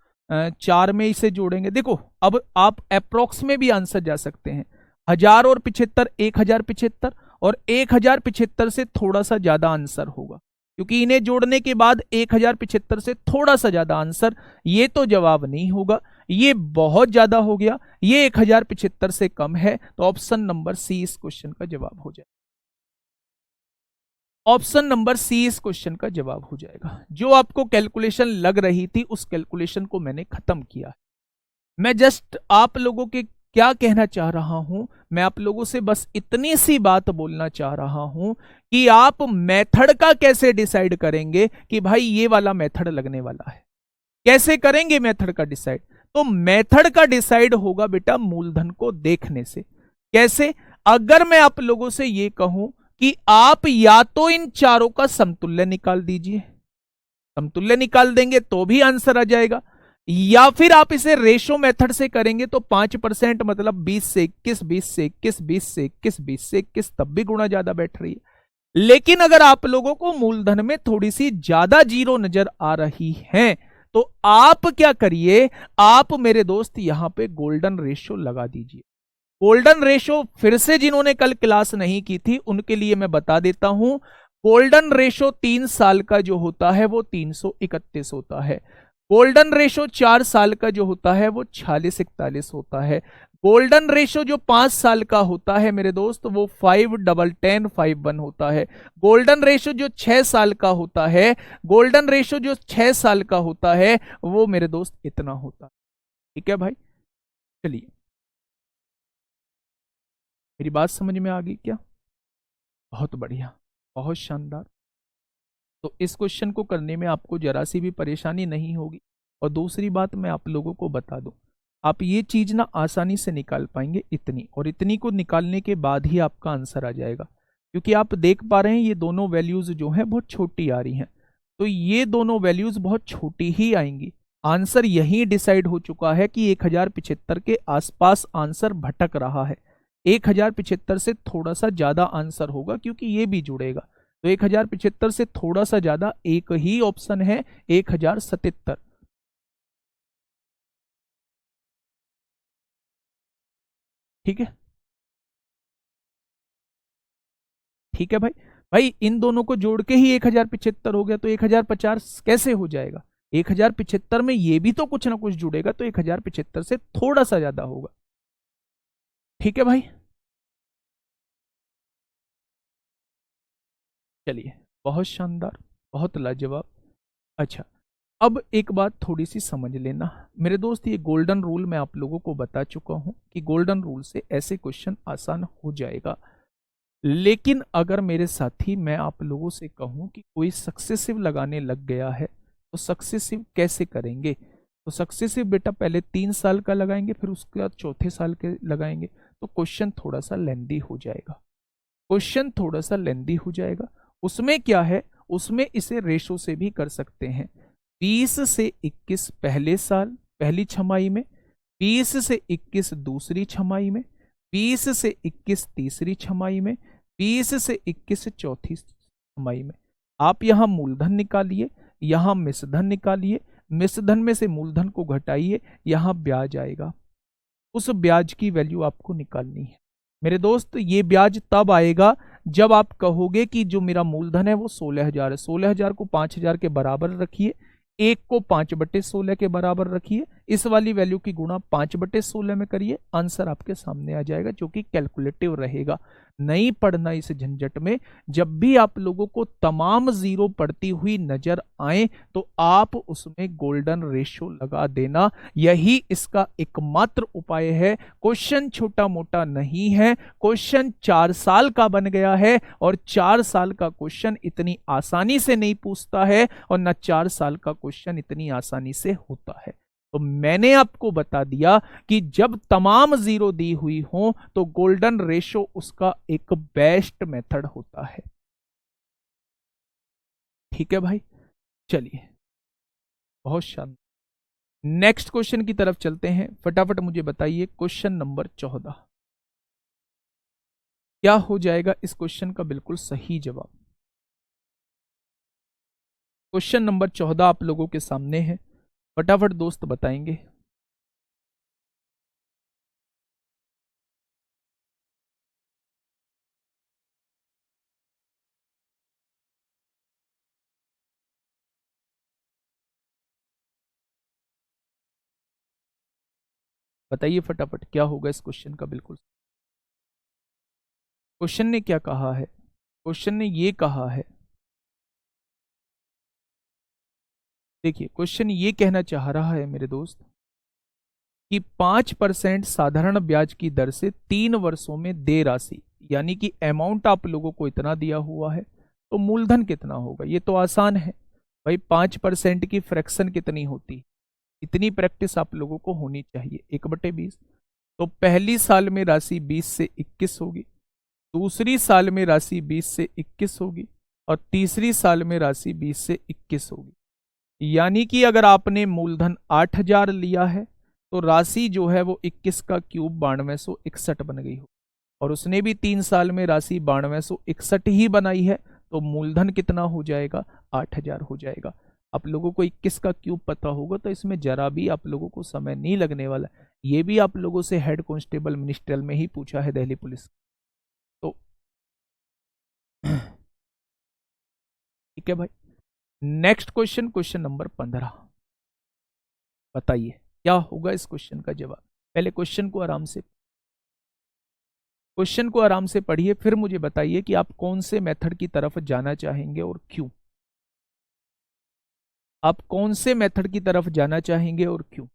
4 में इसे जोड़ेंगे। देखो अब आप अप्रोक्स में भी आंसर जा सकते हैं, 1000 और 75, 1075, और 1075 से थोड़ा सा ज्यादा आंसर होगा, क्योंकि इन्हें जोड़ने के बाद 1075 से थोड़ा सा ज्यादा आंसर, ये तो जवाब नहीं होगा, ये बहुत ज्यादा हो गया, ये 1075 से कम है, तो ऑप्शन नंबर सी इस क्वेश्चन का जवाब हो जाएगा। ऑप्शन नंबर सी इस क्वेश्चन का जवाब हो जाएगा। जो आपको कैलकुलेशन लग रही थी उस कैलकुलेशन को मैंने खत्म किया। मैं जस्ट आप लोगों के क्या कहना चाह रहा हूं, मैं आप लोगों से बस इतनी सी बात बोलना चाह रहा हूं कि आप मेथड का कैसे डिसाइड करेंगे कि भाई ये वाला मेथड लगने वाला है, कैसे करेंगे मेथड का डिसाइड? तो मेथड का डिसाइड होगा बेटा मूलधन को देखने से। कैसे? अगर मैं आप लोगों से ये कहूं कि आप या तो इन चारों का समतुल्य निकाल दीजिए, समतुल्य निकाल देंगे तो भी आंसर आ जाएगा, या फिर आप इसे रेशो मेथड से करेंगे तो 5% मतलब 20 से 21, 20 से 21, 20 से 21, 20 से 21, तब भी गुणा ज्यादा बैठ रही है। लेकिन अगर आप लोगों को मूलधन में थोड़ी सी ज्यादा जीरो नजर आ रही हैं तो आप क्या करिए, आप मेरे दोस्त यहां पे गोल्डन रेशो लगा दीजिए। गोल्डन रेशो फिर से जिन्होंने कल क्लास नहीं की थी उनके लिए मैं बता देता हूं, गोल्डन रेशो 3 साल का जो होता है वो 331 होता है। गोल्डन रेशो 4 साल का जो होता है वो 4641 होता है। गोल्डन रेशो जो 5 साल का होता है मेरे दोस्त वो 5-10-10-51 होता है। गोल्डन रेशो जो 6 साल का होता है, गोल्डन रेशो जो 6 साल का होता है वो मेरे दोस्त इतना होता है। ठीक है भाई, चलिए मेरी बात समझ में आ गई क्या? बहुत बढ़िया, बहुत शानदार। तो इस क्वेश्चन को करने में आपको जरा सी भी परेशानी नहीं होगी। और दूसरी बात मैं आप लोगों को बता दूं, आप ये चीज ना आसानी से निकाल पाएंगे इतनी, और इतनी को निकालने के बाद ही आपका आंसर आ जाएगा, क्योंकि आप देख पा रहे हैं ये दोनों वैल्यूज जो हैं बहुत छोटी आ रही हैं, तो ये दोनों वैल्यूज बहुत छोटी ही आएंगी। आंसर यही डिसाइड हो चुका है कि 1075 के आसपास आंसर भटक रहा है, 1075 से थोड़ा सा ज्यादा आंसर होगा क्योंकि ये भी जुड़ेगा, तो 1075 से थोड़ा सा ज्यादा एक ही ऑप्शन है 1077। ठीक है, ठीक है भाई। भाई इन दोनों को जोड़ के ही 1075 हो गया, तो 1050 कैसे हो जाएगा? 1075 में ये भी तो कुछ ना कुछ जुड़ेगा, तो 1075 से थोड़ा सा ज्यादा होगा। ठीक है भाई, चलिए, बहुत शानदार, बहुत लाजवाब। अच्छा, अब एक बात थोड़ी सी समझ लेना मेरे दोस्त, ये गोल्डन रूल मैं आप लोगों को बता चुका हूं कि गोल्डन रूल से ऐसे क्वेश्चन आसान हो जाएगा। लेकिन अगर मेरे साथी मैं आप लोगों से कहूं कि कोई सक्सेसिव लगाने लग गया है तो सक्सेसिव कैसे करेंगे? तो सक्सेसिव बेटा पहले 3 साल का लगाएंगे, फिर उसके बाद चौथे साल के लगाएंगे, तो क्वेश्चन थोड़ा सा लेंदी हो जाएगा। क्वेश्चन थोड़ा सा लेंदी हो जाएगा। उसमें क्या है, उसमें इसे रेशो से भी कर सकते हैं। 20 से 21 पहले साल पहली छमाही में, 20 से 21 दूसरी छमाही में, 20 से 21 तीसरी छमाही में, 20 से 21 चौथी छमाही में। आप यहां मूलधन निकालिए, यहां मिश्रधन निकालिए, मिश्रधन में से मूलधन को घटाइए, यहां ब्याज आएगा। उस ब्याज की वैल्यू आपको निकालनी है मेरे दोस्त। ये ब्याज तब आएगा जब आप कहोगे कि जो मेरा मूलधन है वो 16,000 है, 16,000 को 5,000 के बराबर रखिए, 1 को 5/16 के बराबर रखिए, इस वाली वैल्यू की गुणा 5/16 में करिए, आंसर आपके सामने आ जाएगा, जो कि कैलकुलेटिव रहेगा। नहीं पढ़ना इस झंझट में। जब भी आप लोगों को तमाम जीरो पड़ती हुई नजर आए तो आप उसमें गोल्डन रेशियो लगा देना, यही इसका एकमात्र उपाय है। क्वेश्चन छोटा मोटा नहीं है, क्वेश्चन 4 साल का बन गया है, और 4 साल का क्वेश्चन इतनी आसानी से नहीं पूछता है, और न 4 साल का क्वेश्चन इतनी आसानी से होता है। तो मैंने आपको बता दिया कि जब तमाम जीरो दी हुई हो तो गोल्डन रेशो उसका एक बेस्ट मेथड होता है। ठीक है भाई, चलिए, बहुत शानदार। नेक्स्ट क्वेश्चन की तरफ चलते हैं। फटाफट मुझे बताइए क्वेश्चन नंबर 14 क्या हो जाएगा इस क्वेश्चन का बिल्कुल सही जवाब। क्वेश्चन नंबर 14 आप लोगों के सामने है, फटाफट दोस्त बताएंगे। बताइए फटाफट क्या होगा इस क्वेश्चन का बिल्कुल। क्वेश्चन ने क्या कहा है? क्वेश्चन ने ये कहा है, देखिए क्वेश्चन ये कहना चाह रहा है मेरे दोस्त कि 5% साधारण ब्याज की दर से 3 वर्षों में दे राशि, यानी कि अमाउंट आप लोगों को इतना दिया हुआ है, तो मूलधन कितना होगा? ये तो आसान है भाई, 5% की फ्रैक्शन कितनी होती है? इतनी प्रैक्टिस आप लोगों को होनी चाहिए, 1/20। तो पहली साल में राशि 20 से 21 होगी, दूसरी साल में राशि 20 से 21 होगी, और तीसरी साल में राशि 20 से 21 होगी। यानी कि अगर आपने मूलधन 8,000 लिया है तो राशि जो है वो 21 का क्यूब 9261 बन गई हो, और उसने भी 3 साल में राशि 9261 ही बनाई है, तो मूलधन कितना हो जाएगा? 8,000 हो जाएगा। आप लोगों को 21 का क्यूब पता होगा तो इसमें जरा भी आप लोगों को समय नहीं लगने वाला। ये भी आप लोगों से हेड कांस्टेबल मिनिस्ट्रियल में ही पूछा है, दिल्ली पुलिस। तो ठीक है भाई, नेक्स्ट क्वेश्चन, क्वेश्चन नंबर 15 बताइए क्या होगा इस क्वेश्चन का जवाब। पहले क्वेश्चन को आराम से पढ़िए, फिर मुझे बताइए कि आप कौन से मेथड की तरफ जाना चाहेंगे और क्यों। आप कौन से मेथड की तरफ जाना चाहेंगे और क्यों?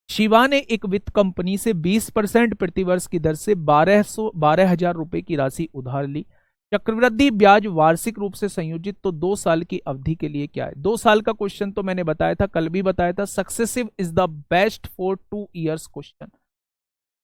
शिवा ने एक वित्त कंपनी से 20% प्रतिवर्ष की दर से 12,000 रुपए की राशि उधार ली। चक्रवृद्धि ब्याज वार्षिक रूप से संयोजित तो 2 साल की अवधि के लिए क्या है? 2 साल का क्वेश्चन तो मैंने बताया था, कल भी बताया था, successive is the best for 2 years question.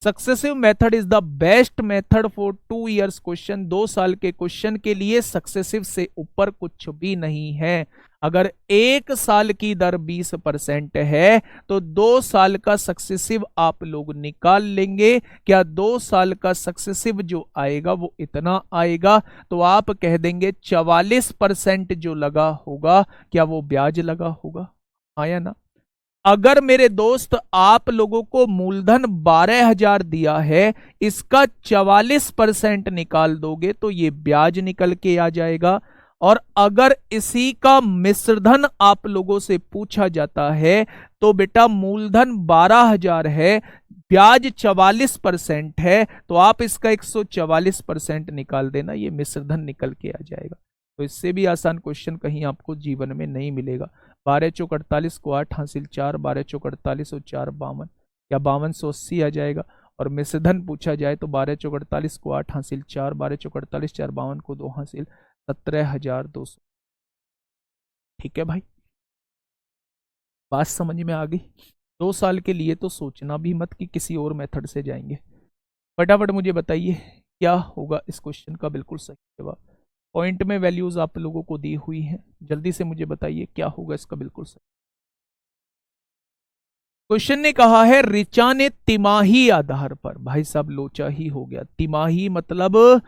Successive method is the best method for 2 years question. 2 साल के क्वेश्चन के लिए सक्सेसिव से ऊपर कुछ भी नहीं है। अगर 1 साल की दर 20% है तो 2 साल का सक्सेसिव आप लोग निकाल लेंगे। क्या 2 साल का सक्सेसिव जो आएगा वो इतना आएगा? तो आप कह देंगे 44% जो लगा होगा, क्या वो ब्याज लगा होगा? आया ना? अगर मेरे दोस्त आप लोगों को मूलधन 12,000 दिया है, इसका 44% निकाल दोगे तो ये ब्याज निकल के आ जाएगा। और अगर इसी का मिश्रधन आप लोगों से पूछा जाता है तो बेटा मूलधन 12,000 है, ब्याज 44% है, तो आप इसका 144% निकाल देना, ये मिश्रधन निकल के आ जाएगा। तो इससे भी आसान क्वेश्चन कहीं आपको जीवन में नहीं मिलेगा। 12 चौक 48 को 8 हासिल 4, 12 चौक 48 और 4 52, या 5280 आ जाएगा। और मिश्रधन पूछा जाए तो 12 चौक 48 को 8 हासिल 4, 12 चौक 48 4 52 को 2 हासिल 17,200। ठीक है भाई, बात समझ में आ गई। 2 साल के लिए तो सोचना भी मत कि किसी और मेथड से जाएंगे। फटाफट मुझे बताइए क्या होगा इस क्वेश्चन का बिल्कुल सही जवाब। पॉइंट में वैल्यूज आप लोगों को दी हुई हैं, जल्दी से मुझे बताइए क्या होगा इसका बिल्कुल सही। क्वेश्चन ने कहा है ऋचा ने तिमाही आधार पर, भाई साहब लोचा ही हो गया। तिमाही मतलब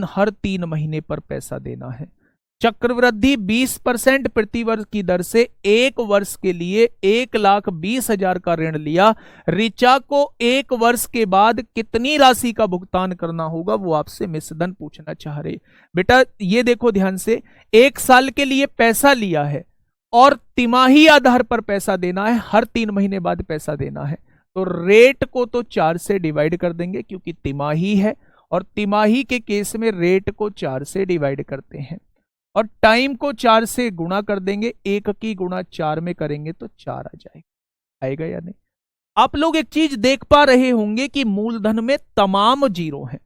हर 3 महीने पर पैसा देना है। चक्रवृद्धि 20% प्रति वर्ष की दर से 1 वर्ष के लिए 1,20,000 का ऋण लिया। ऋचा को 1 वर्ष के बाद कितनी राशि का भुगतान करना होगा, वो आपसे मिश्रधन पूछना चाह रहे। बेटा ये देखो ध्यान से, 1 साल के लिए पैसा लिया है और तिमाही आधार पर पैसा देना है, हर 3 महीने बाद पैसा देना है। तो रेट को तो 4 से डिवाइड कर देंगे क्योंकि तिमाही है, और तिमाही के केस में रेट को 4 से डिवाइड करते हैं, और टाइम को 4 से गुणा कर देंगे। 1 की गुणा 4 में करेंगे तो 4 आ जाएगा। आएगा या नहीं? आप लोग एक चीज देख पा रहे होंगे कि मूलधन में तमाम जीरो हैं।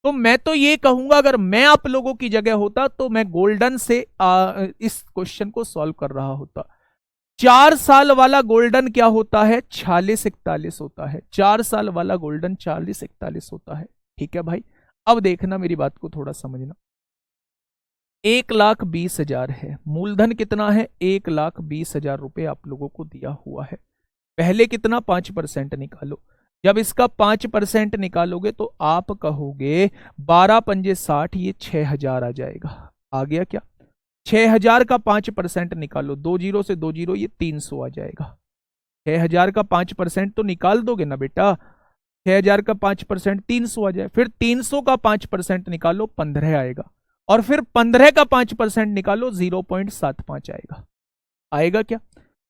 तो मैं तो ये कहूंगा अगर मैं आप लोगों की जगह होता तो मैं गोल्डन से इस क्वेश्चन को सॉल्व कर रहा होता। 4 साल वाला गोल्डन क्या होता है? 46-41 होता है। 4 साल वाला गोल्डन 40-41 होता है। ठीक है भाई, अब देखना मेरी बात को थोड़ा समझना। 1,20,000 है, मूलधन कितना है? 1,20,000 रुपए आप लोगों को दिया हुआ है। पहले कितना? 5% निकालो। जब इसका 5% निकालोगे तो आप कहोगे 12 पंजे 60, ये 6,000 आ जाएगा। आ गया क्या? 6,000 का 5% निकालो, 2 जीरो से 2 जीरो, ये 300 आ जाएगा। 6,000 का 5% तो निकाल दोगे ना बेटा? 6,000 का 5% 300 आ जाए, फिर 300 का 5% निकालो 15 आएगा, और फिर 15 का 5% निकालो 0.75 आएगा। आएगा क्या?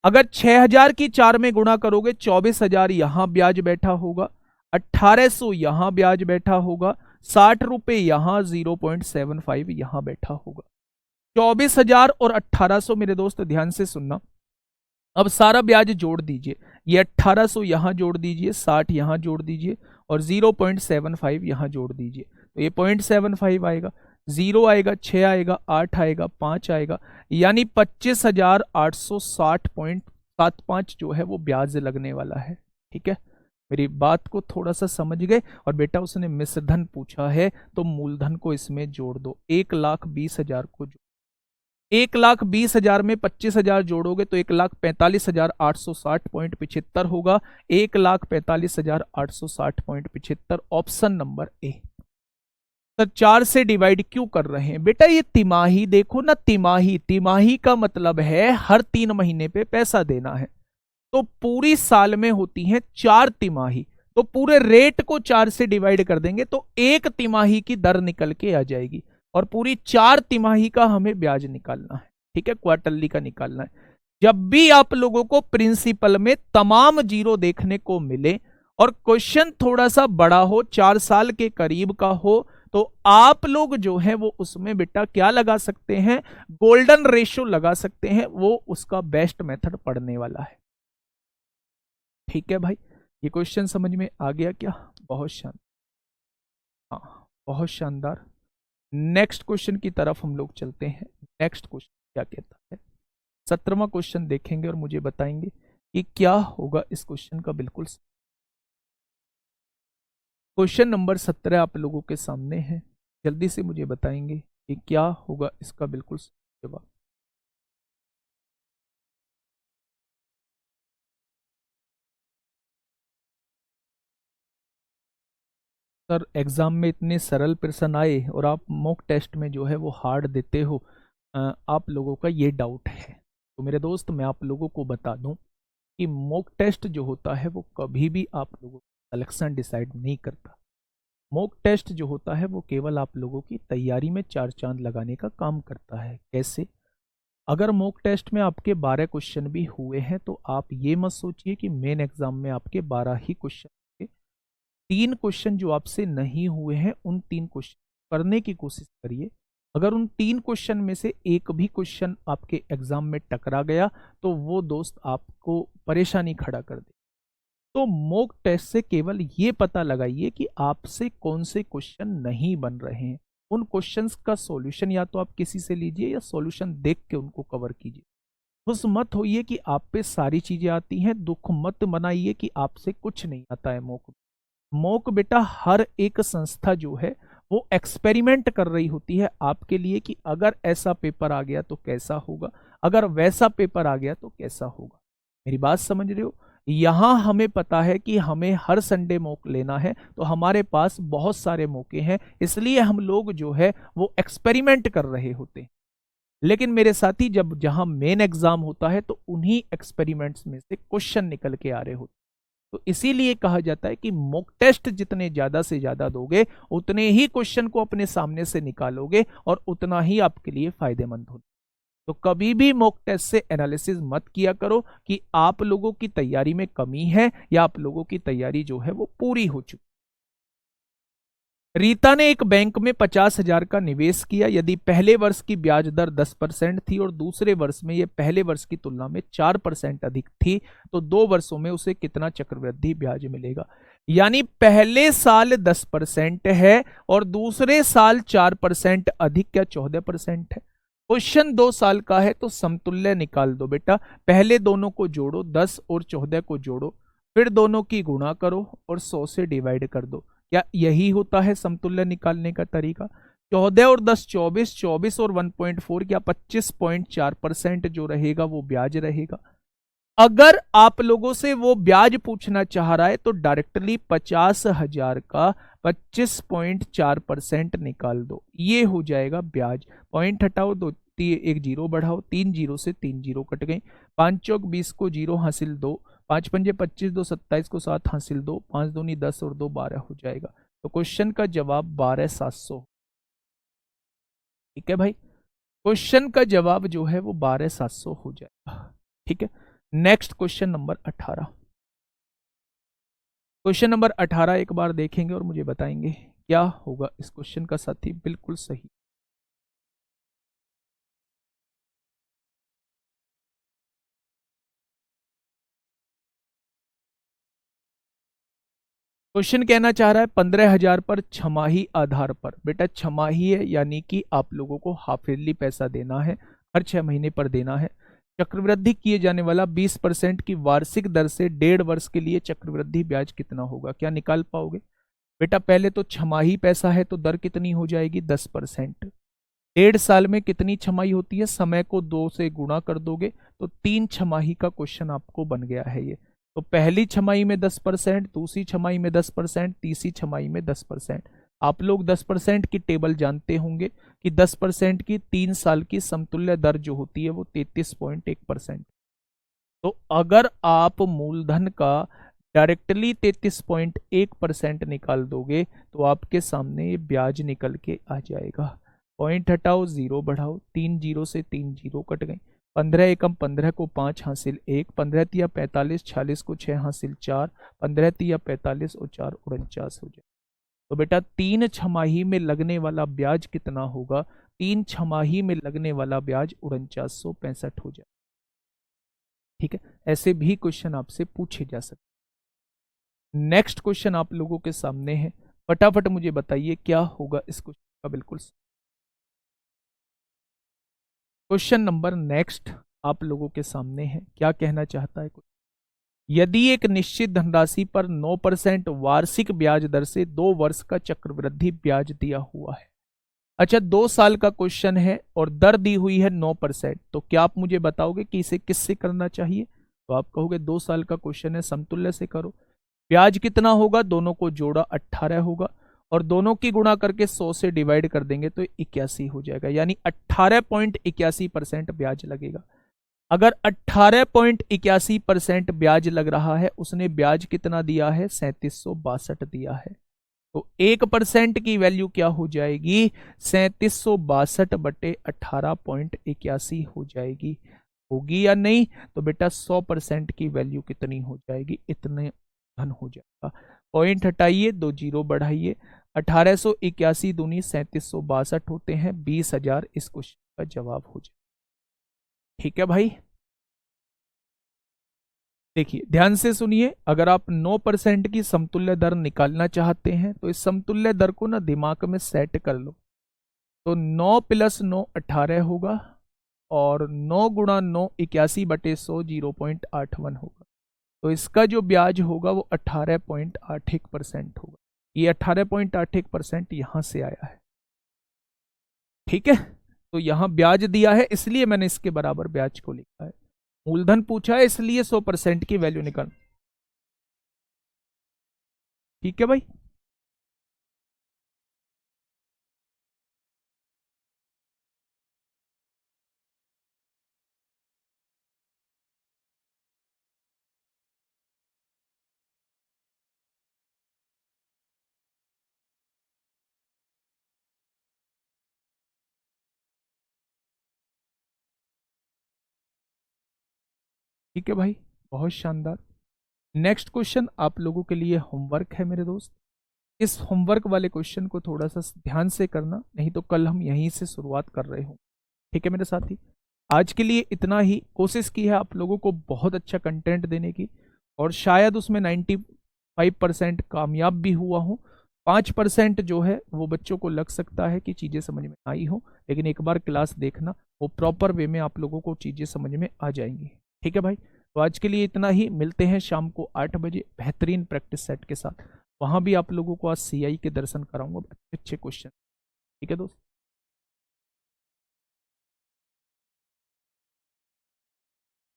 अगर 6,000 की 4 में गुणा करोगे 24,000 यहां ब्याज बैठा होगा, 1,800 यहां ब्याज बैठा होगा, 60 रुपए यहां, 0.75 यहां बैठा होगा। 24,000 और 1,800 मेरे दोस्त ध्यान से सुनना, अब सारा ब्याज जोड़ दीजिए। ये 1,800 यहां जोड़ दीजिए, 60 यहां जोड़ दीजिए, और 0.75 यहां जोड़ दीजिए, तो ये 0.75 आएगा। 0 आएगा, 6 आएगा, 8 आएगा, 5 आएगा, यानी 25,860.75 जो है वो ब्याज लगने वाला है। ठीक है, मेरी बात को थोड़ा सा समझ गए। और बेटा उसने मिश्रधन पूछा है तो मूलधन को इसमें जोड़ दो। 1,20,000 को 1,20,000 में 25,000 जोड़ोगे तो 1,45,860.75 होगा। 1,45,860.75 ऑप्शन नंबर ए। तो 4 से डिवाइड क्यों कर रहे हैं बेटा? ये तिमाही देखो ना, तिमाही, तिमाही का मतलब है हर 3 महीने पे पैसा देना है। तो पूरी साल में होती हैं 4 तिमाही, तो पूरे रेट को 4 से डिवाइड कर देंगे तो 1 तिमाही की दर निकल के आ जाएगी, और पूरी 4 तिमाही का हमें ब्याज निकालना है। ठीक है, क्वार्टरली का निकालना है। जब भी आप लोगों को प्रिंसिपल में तमाम जीरो देखने को मिले और क्वेश्चन थोड़ा सा बड़ा हो, 4 साल के करीब का हो, तो आप लोग जो है वो उसमें बेटा क्या लगा सकते हैं? गोल्डन रेशियो लगा सकते हैं, वो उसका बेस्ट मेथड पढ़ने वाला है। ठीक है भाई, ये क्वेश्चन समझ में आ गया क्या? बहुत शानदार, हाँ बहुत शानदार। नेक्स्ट क्वेश्चन की तरफ हम लोग चलते हैं। नेक्स्ट क्वेश्चन क्या कहता है? 17वां क्वेश्चन देखेंगे और मुझे बताएंगे कि क्या होगा इस क्वेश्चन का बिल्कुल। क्वेश्चन नंबर 17 आप लोगों के सामने है, जल्दी से मुझे बताएंगे कि क्या होगा इसका बिल्कुल जवाब। सर एग्जाम में इतने सरल प्रश्न आए और आप मॉक टेस्ट में जो है वो हार्ड देते हो, आप लोगों का ये डाउट है। तो मेरे दोस्त मैं आप लोगों को बता दूं कि मॉक टेस्ट जो होता है वो कभी भी आप लोगों का सिलेक्शन डिसाइड नहीं करता। मॉक टेस्ट जो होता है वो केवल आप लोगों की तैयारी में 4 चांद लगाने का काम करता है। कैसे? अगर मॉक टेस्ट में आपके 12 क्वेश्चन भी हुए हैं तो आप ये मत सोचिए कि मेन एग्जाम में आपके 12 ही क्वेश्चन होंगे। 3 क्वेश्चन जो आपसे नहीं हुए हैं उन 3 क्वेश्चन करने की कोशिश करिए। अगर उन 3 क्वेश्चन में से एक भी क्वेश्चन आपके एग्जाम में टकरा गया तो वो दोस्त आपको परेशानी खड़ा कर दे। तो मॉक टेस्ट से केवल ये पता लगाइए कि आपसे कौन से क्वेश्चन नहीं बन रहे हैं। उन क्वेश्चंस का सॉल्यूशन या तो आप किसी से लीजिए या सॉल्यूशन देख के उनको कवर कीजिए। खुश मत होइए कि आप पे सारी चीजें आती हैं, दुख मत मनाइए कि आपसे कुछ नहीं आता है। मॉक बेटा हर एक संस्था जो है वो एक्सपेरिमेंट कर रही होती है आपके लिए कि अगर ऐसा पेपर आ गया तो कैसा होगा, अगर वैसा पेपर आ गया तो कैसा होगा। मेरी बात समझ रहे हो? यहां हमें पता है कि हमें हर संडे मॉक लेना है, तो हमारे पास बहुत सारे मौके हैं, इसलिए हम लोग जो है वो एक्सपेरिमेंट कर रहे होते हैं। लेकिन मेरे साथी जब जहां मेन एग्जाम होता है तो उन्हीं एक्सपेरिमेंट्स में से क्वेश्चन निकल के आ रहे होते हैं। तो इसीलिए कहा जाता है कि मॉक टेस्ट जितने ज्यादा से ज्यादा दोगे उतने ही क्वेश्चन को अपने सामने से निकालोगे और उतना ही आपके लिए फायदेमंद होगा। तो कभी भी मॉक टेस्ट से एनालिसिस मत किया करो कि आप लोगों की तैयारी में कमी है या आप लोगों की तैयारी जो है वो पूरी हो चुकी। रीता ने एक बैंक में 50,000 का निवेश किया। यदि पहले वर्ष की ब्याज दर 10% थी और दूसरे वर्ष में यह पहले वर्ष की तुलना में 4% अधिक थी, तो 2 वर्षों में उसे कितना चक्रवृद्धि ब्याज मिलेगा? यानी पहले साल 10% है और दूसरे साल 4% अधिक, क्या 14% है? क्वेश्चन 2 साल का है तो समतुल्य निकाल दो बेटा। पहले दोनों को जोड़ो, 10 और 14 को जोड़ो, फिर दोनों की गुणा करो और 100 से डिवाइड कर दो। क्या यही होता है समतुल्य निकालने का तरीका? 14 और 10 24, 24 और 1.4, क्या 25.4% जो रहेगा वो ब्याज रहेगा। अगर आप लोगों से वो ब्याज पूछना चाह रहा है तो डायरेक्टली 50,000 का 25.4% निकाल दो, ये हो जाएगा ब्याज। पॉइंट हटाओ, दो एक जीरो बढ़ाओ, 3 जीरो से 3 जीरो कट गई, 5 चौक 20 को जीरो हासिल 2, 5 पंजे 25, 2 27 को 7 हासिल 2, 5 दूनी 10 और 2 12 हो जाएगा। तो क्वेश्चन का जवाब 12,700। ठीक है भाई, क्वेश्चन का जवाब जो है वो 12,700 हो जाएगा। ठीक है, next question number 18। Question number 18 एक बार देखेंगे और मुझे बताएंगे क्या होगा इस क्वेश्चन का साथी। बिल्कुल सही। क्वेश्चन कहना चाह रहा है 15,000 पर छमाही आधार पर। बेटा छमाही है यानी कि आप लोगों को हाफ ईयरली पैसा देना है, हर 6 महीने पर देना है। चक्रवृद्धि किए जाने वाला 20% की वार्षिक दर से 1.5 वर्ष के लिए चक्रवृद्धि ब्याज कितना होगा? क्या निकाल पाओगे? बेटा पहले तो छमाही पैसा है तो दर कितनी हो जाएगी? 10%। 1.5 साल में कितनी छमाही होती है? समय को 2 से गुणा कर दोगे तो 3 छमाही का क्वेश्चन आपको बन गया है ये। तो पहली छमाही में 10%, दूसरी छमाही में 10%, तीसरी छमाही में 10%। आप लोग 10% की टेबल जानते होंगे कि 10% की 3 साल की समतुल्य दर जो होती है वो 33.1%। तो अगर आप मूलधन का डायरेक्टली 33.1% निकाल दोगे तो आपके सामने ये ब्याज निकल के आ जाएगा। पॉइंट हटाओ, जीरो बढ़ाओ, 3 जीरो से 3 जीरो कट गई, 15 एकम 15 को 5 हासिल 1, 15 तिया 45, 46 को 6 हासिल 4, 15 तिया 45 और 4 49 हो जाए। तो बेटा 3 छमाही में लगने वाला ब्याज कितना होगा? 3 छमाही में लगने वाला ब्याज 4965 हो जाए। ठीक है, ऐसे भी क्वेश्चन आपसे पूछे जा सकते। नेक्स्ट क्वेश्चन आप लोगों के सामने है, फटाफट मुझे बताइए क्या होगा इस क्वेश्चन का। बिल्कुल क्वेश्चन नंबर नेक्स्ट आप लोगों के सामने है, क्या कहना चाहता है? यदि एक निश्चित धनराशि पर 9% वार्षिक ब्याज दर से 2 वर्ष का चक्रवृद्धि ब्याज दिया हुआ है। अच्छा, 2 साल का क्वेश्चन है और दर दी हुई है 9%, तो क्या आप मुझे बताओगे कि इसे किससे करना चाहिए? तो आप कहोगे 2 साल का क्वेश्चन है, समतुल्य से करो। ब्याज कितना होगा? दोनों को जोड़ा 18 होगा और दोनों की गुणा करके 100 से डिवाइड कर देंगे तो 81 हो जाएगा, यानी 18.81% ब्याज लगेगा। अगर 18.81% ब्याज लग रहा है, उसने ब्याज कितना दिया है? 3762 दिया है। तो 1% की वैल्यू क्या हो जाएगी? 3762 बटे 18.81 हो जाएगी। होगी या नहीं? तो बेटा 100% की वैल्यू कितनी हो जाएगी? इतने धन हो जाएगा। पॉइंट हटाइए, 2 जीरो बढ़ाइए, 1881 दूनी 3762 होते हैं, 20,000 इस क्वेश्चन का जवाब हो जाए। ठीक है भाई, देखिए ध्यान से सुनिए, अगर आप 9% की समतुल्य दर निकालना चाहते हैं तो इस समतुल्य दर को ना दिमाग में सेट कर लो। तो 9 + 9 18 होगा, और 9 × 9 81/100 0.81 होगा। तो इसका जो ब्याज होगा वो 18.81% होगा। ये 18.81% यहां से आया है। ठीक है, तो यहां ब्याज दिया है इसलिए मैंने इसके बराबर ब्याज को लिखा है। मूलधन पूछा है इसलिए 100% की वैल्यू निकाल। ठीक है भाई, ठीक है भाई, बहुत शानदार। नेक्स्ट क्वेश्चन आप लोगों के लिए होमवर्क है मेरे दोस्त। इस होमवर्क वाले क्वेश्चन को थोड़ा सा ध्यान से करना, नहीं तो कल हम यहीं से शुरुआत कर रहे हो। ठीक है मेरे साथी, आज के लिए इतना ही। कोशिश की है आप लोगों को बहुत अच्छा कंटेंट देने की, और शायद उसमें 95% कामयाब भी हुआ हूँ। 5% जो है वो बच्चों को लग सकता है कि चीज़ें समझ में आई हो, लेकिन एक बार क्लास देखना, वो प्रॉपर वे में आप लोगों को चीज़ें समझ में आ जाएंगी। ठीक है भाई, तो आज के लिए इतना ही। मिलते हैं शाम को 8 बजे बेहतरीन प्रैक्टिस सेट के साथ। वहाँ भी आप लोगों को आज CI के दर्शन कराऊंगा, अच्छे अच्छे क्वेश्चन। ठीक है दोस्त।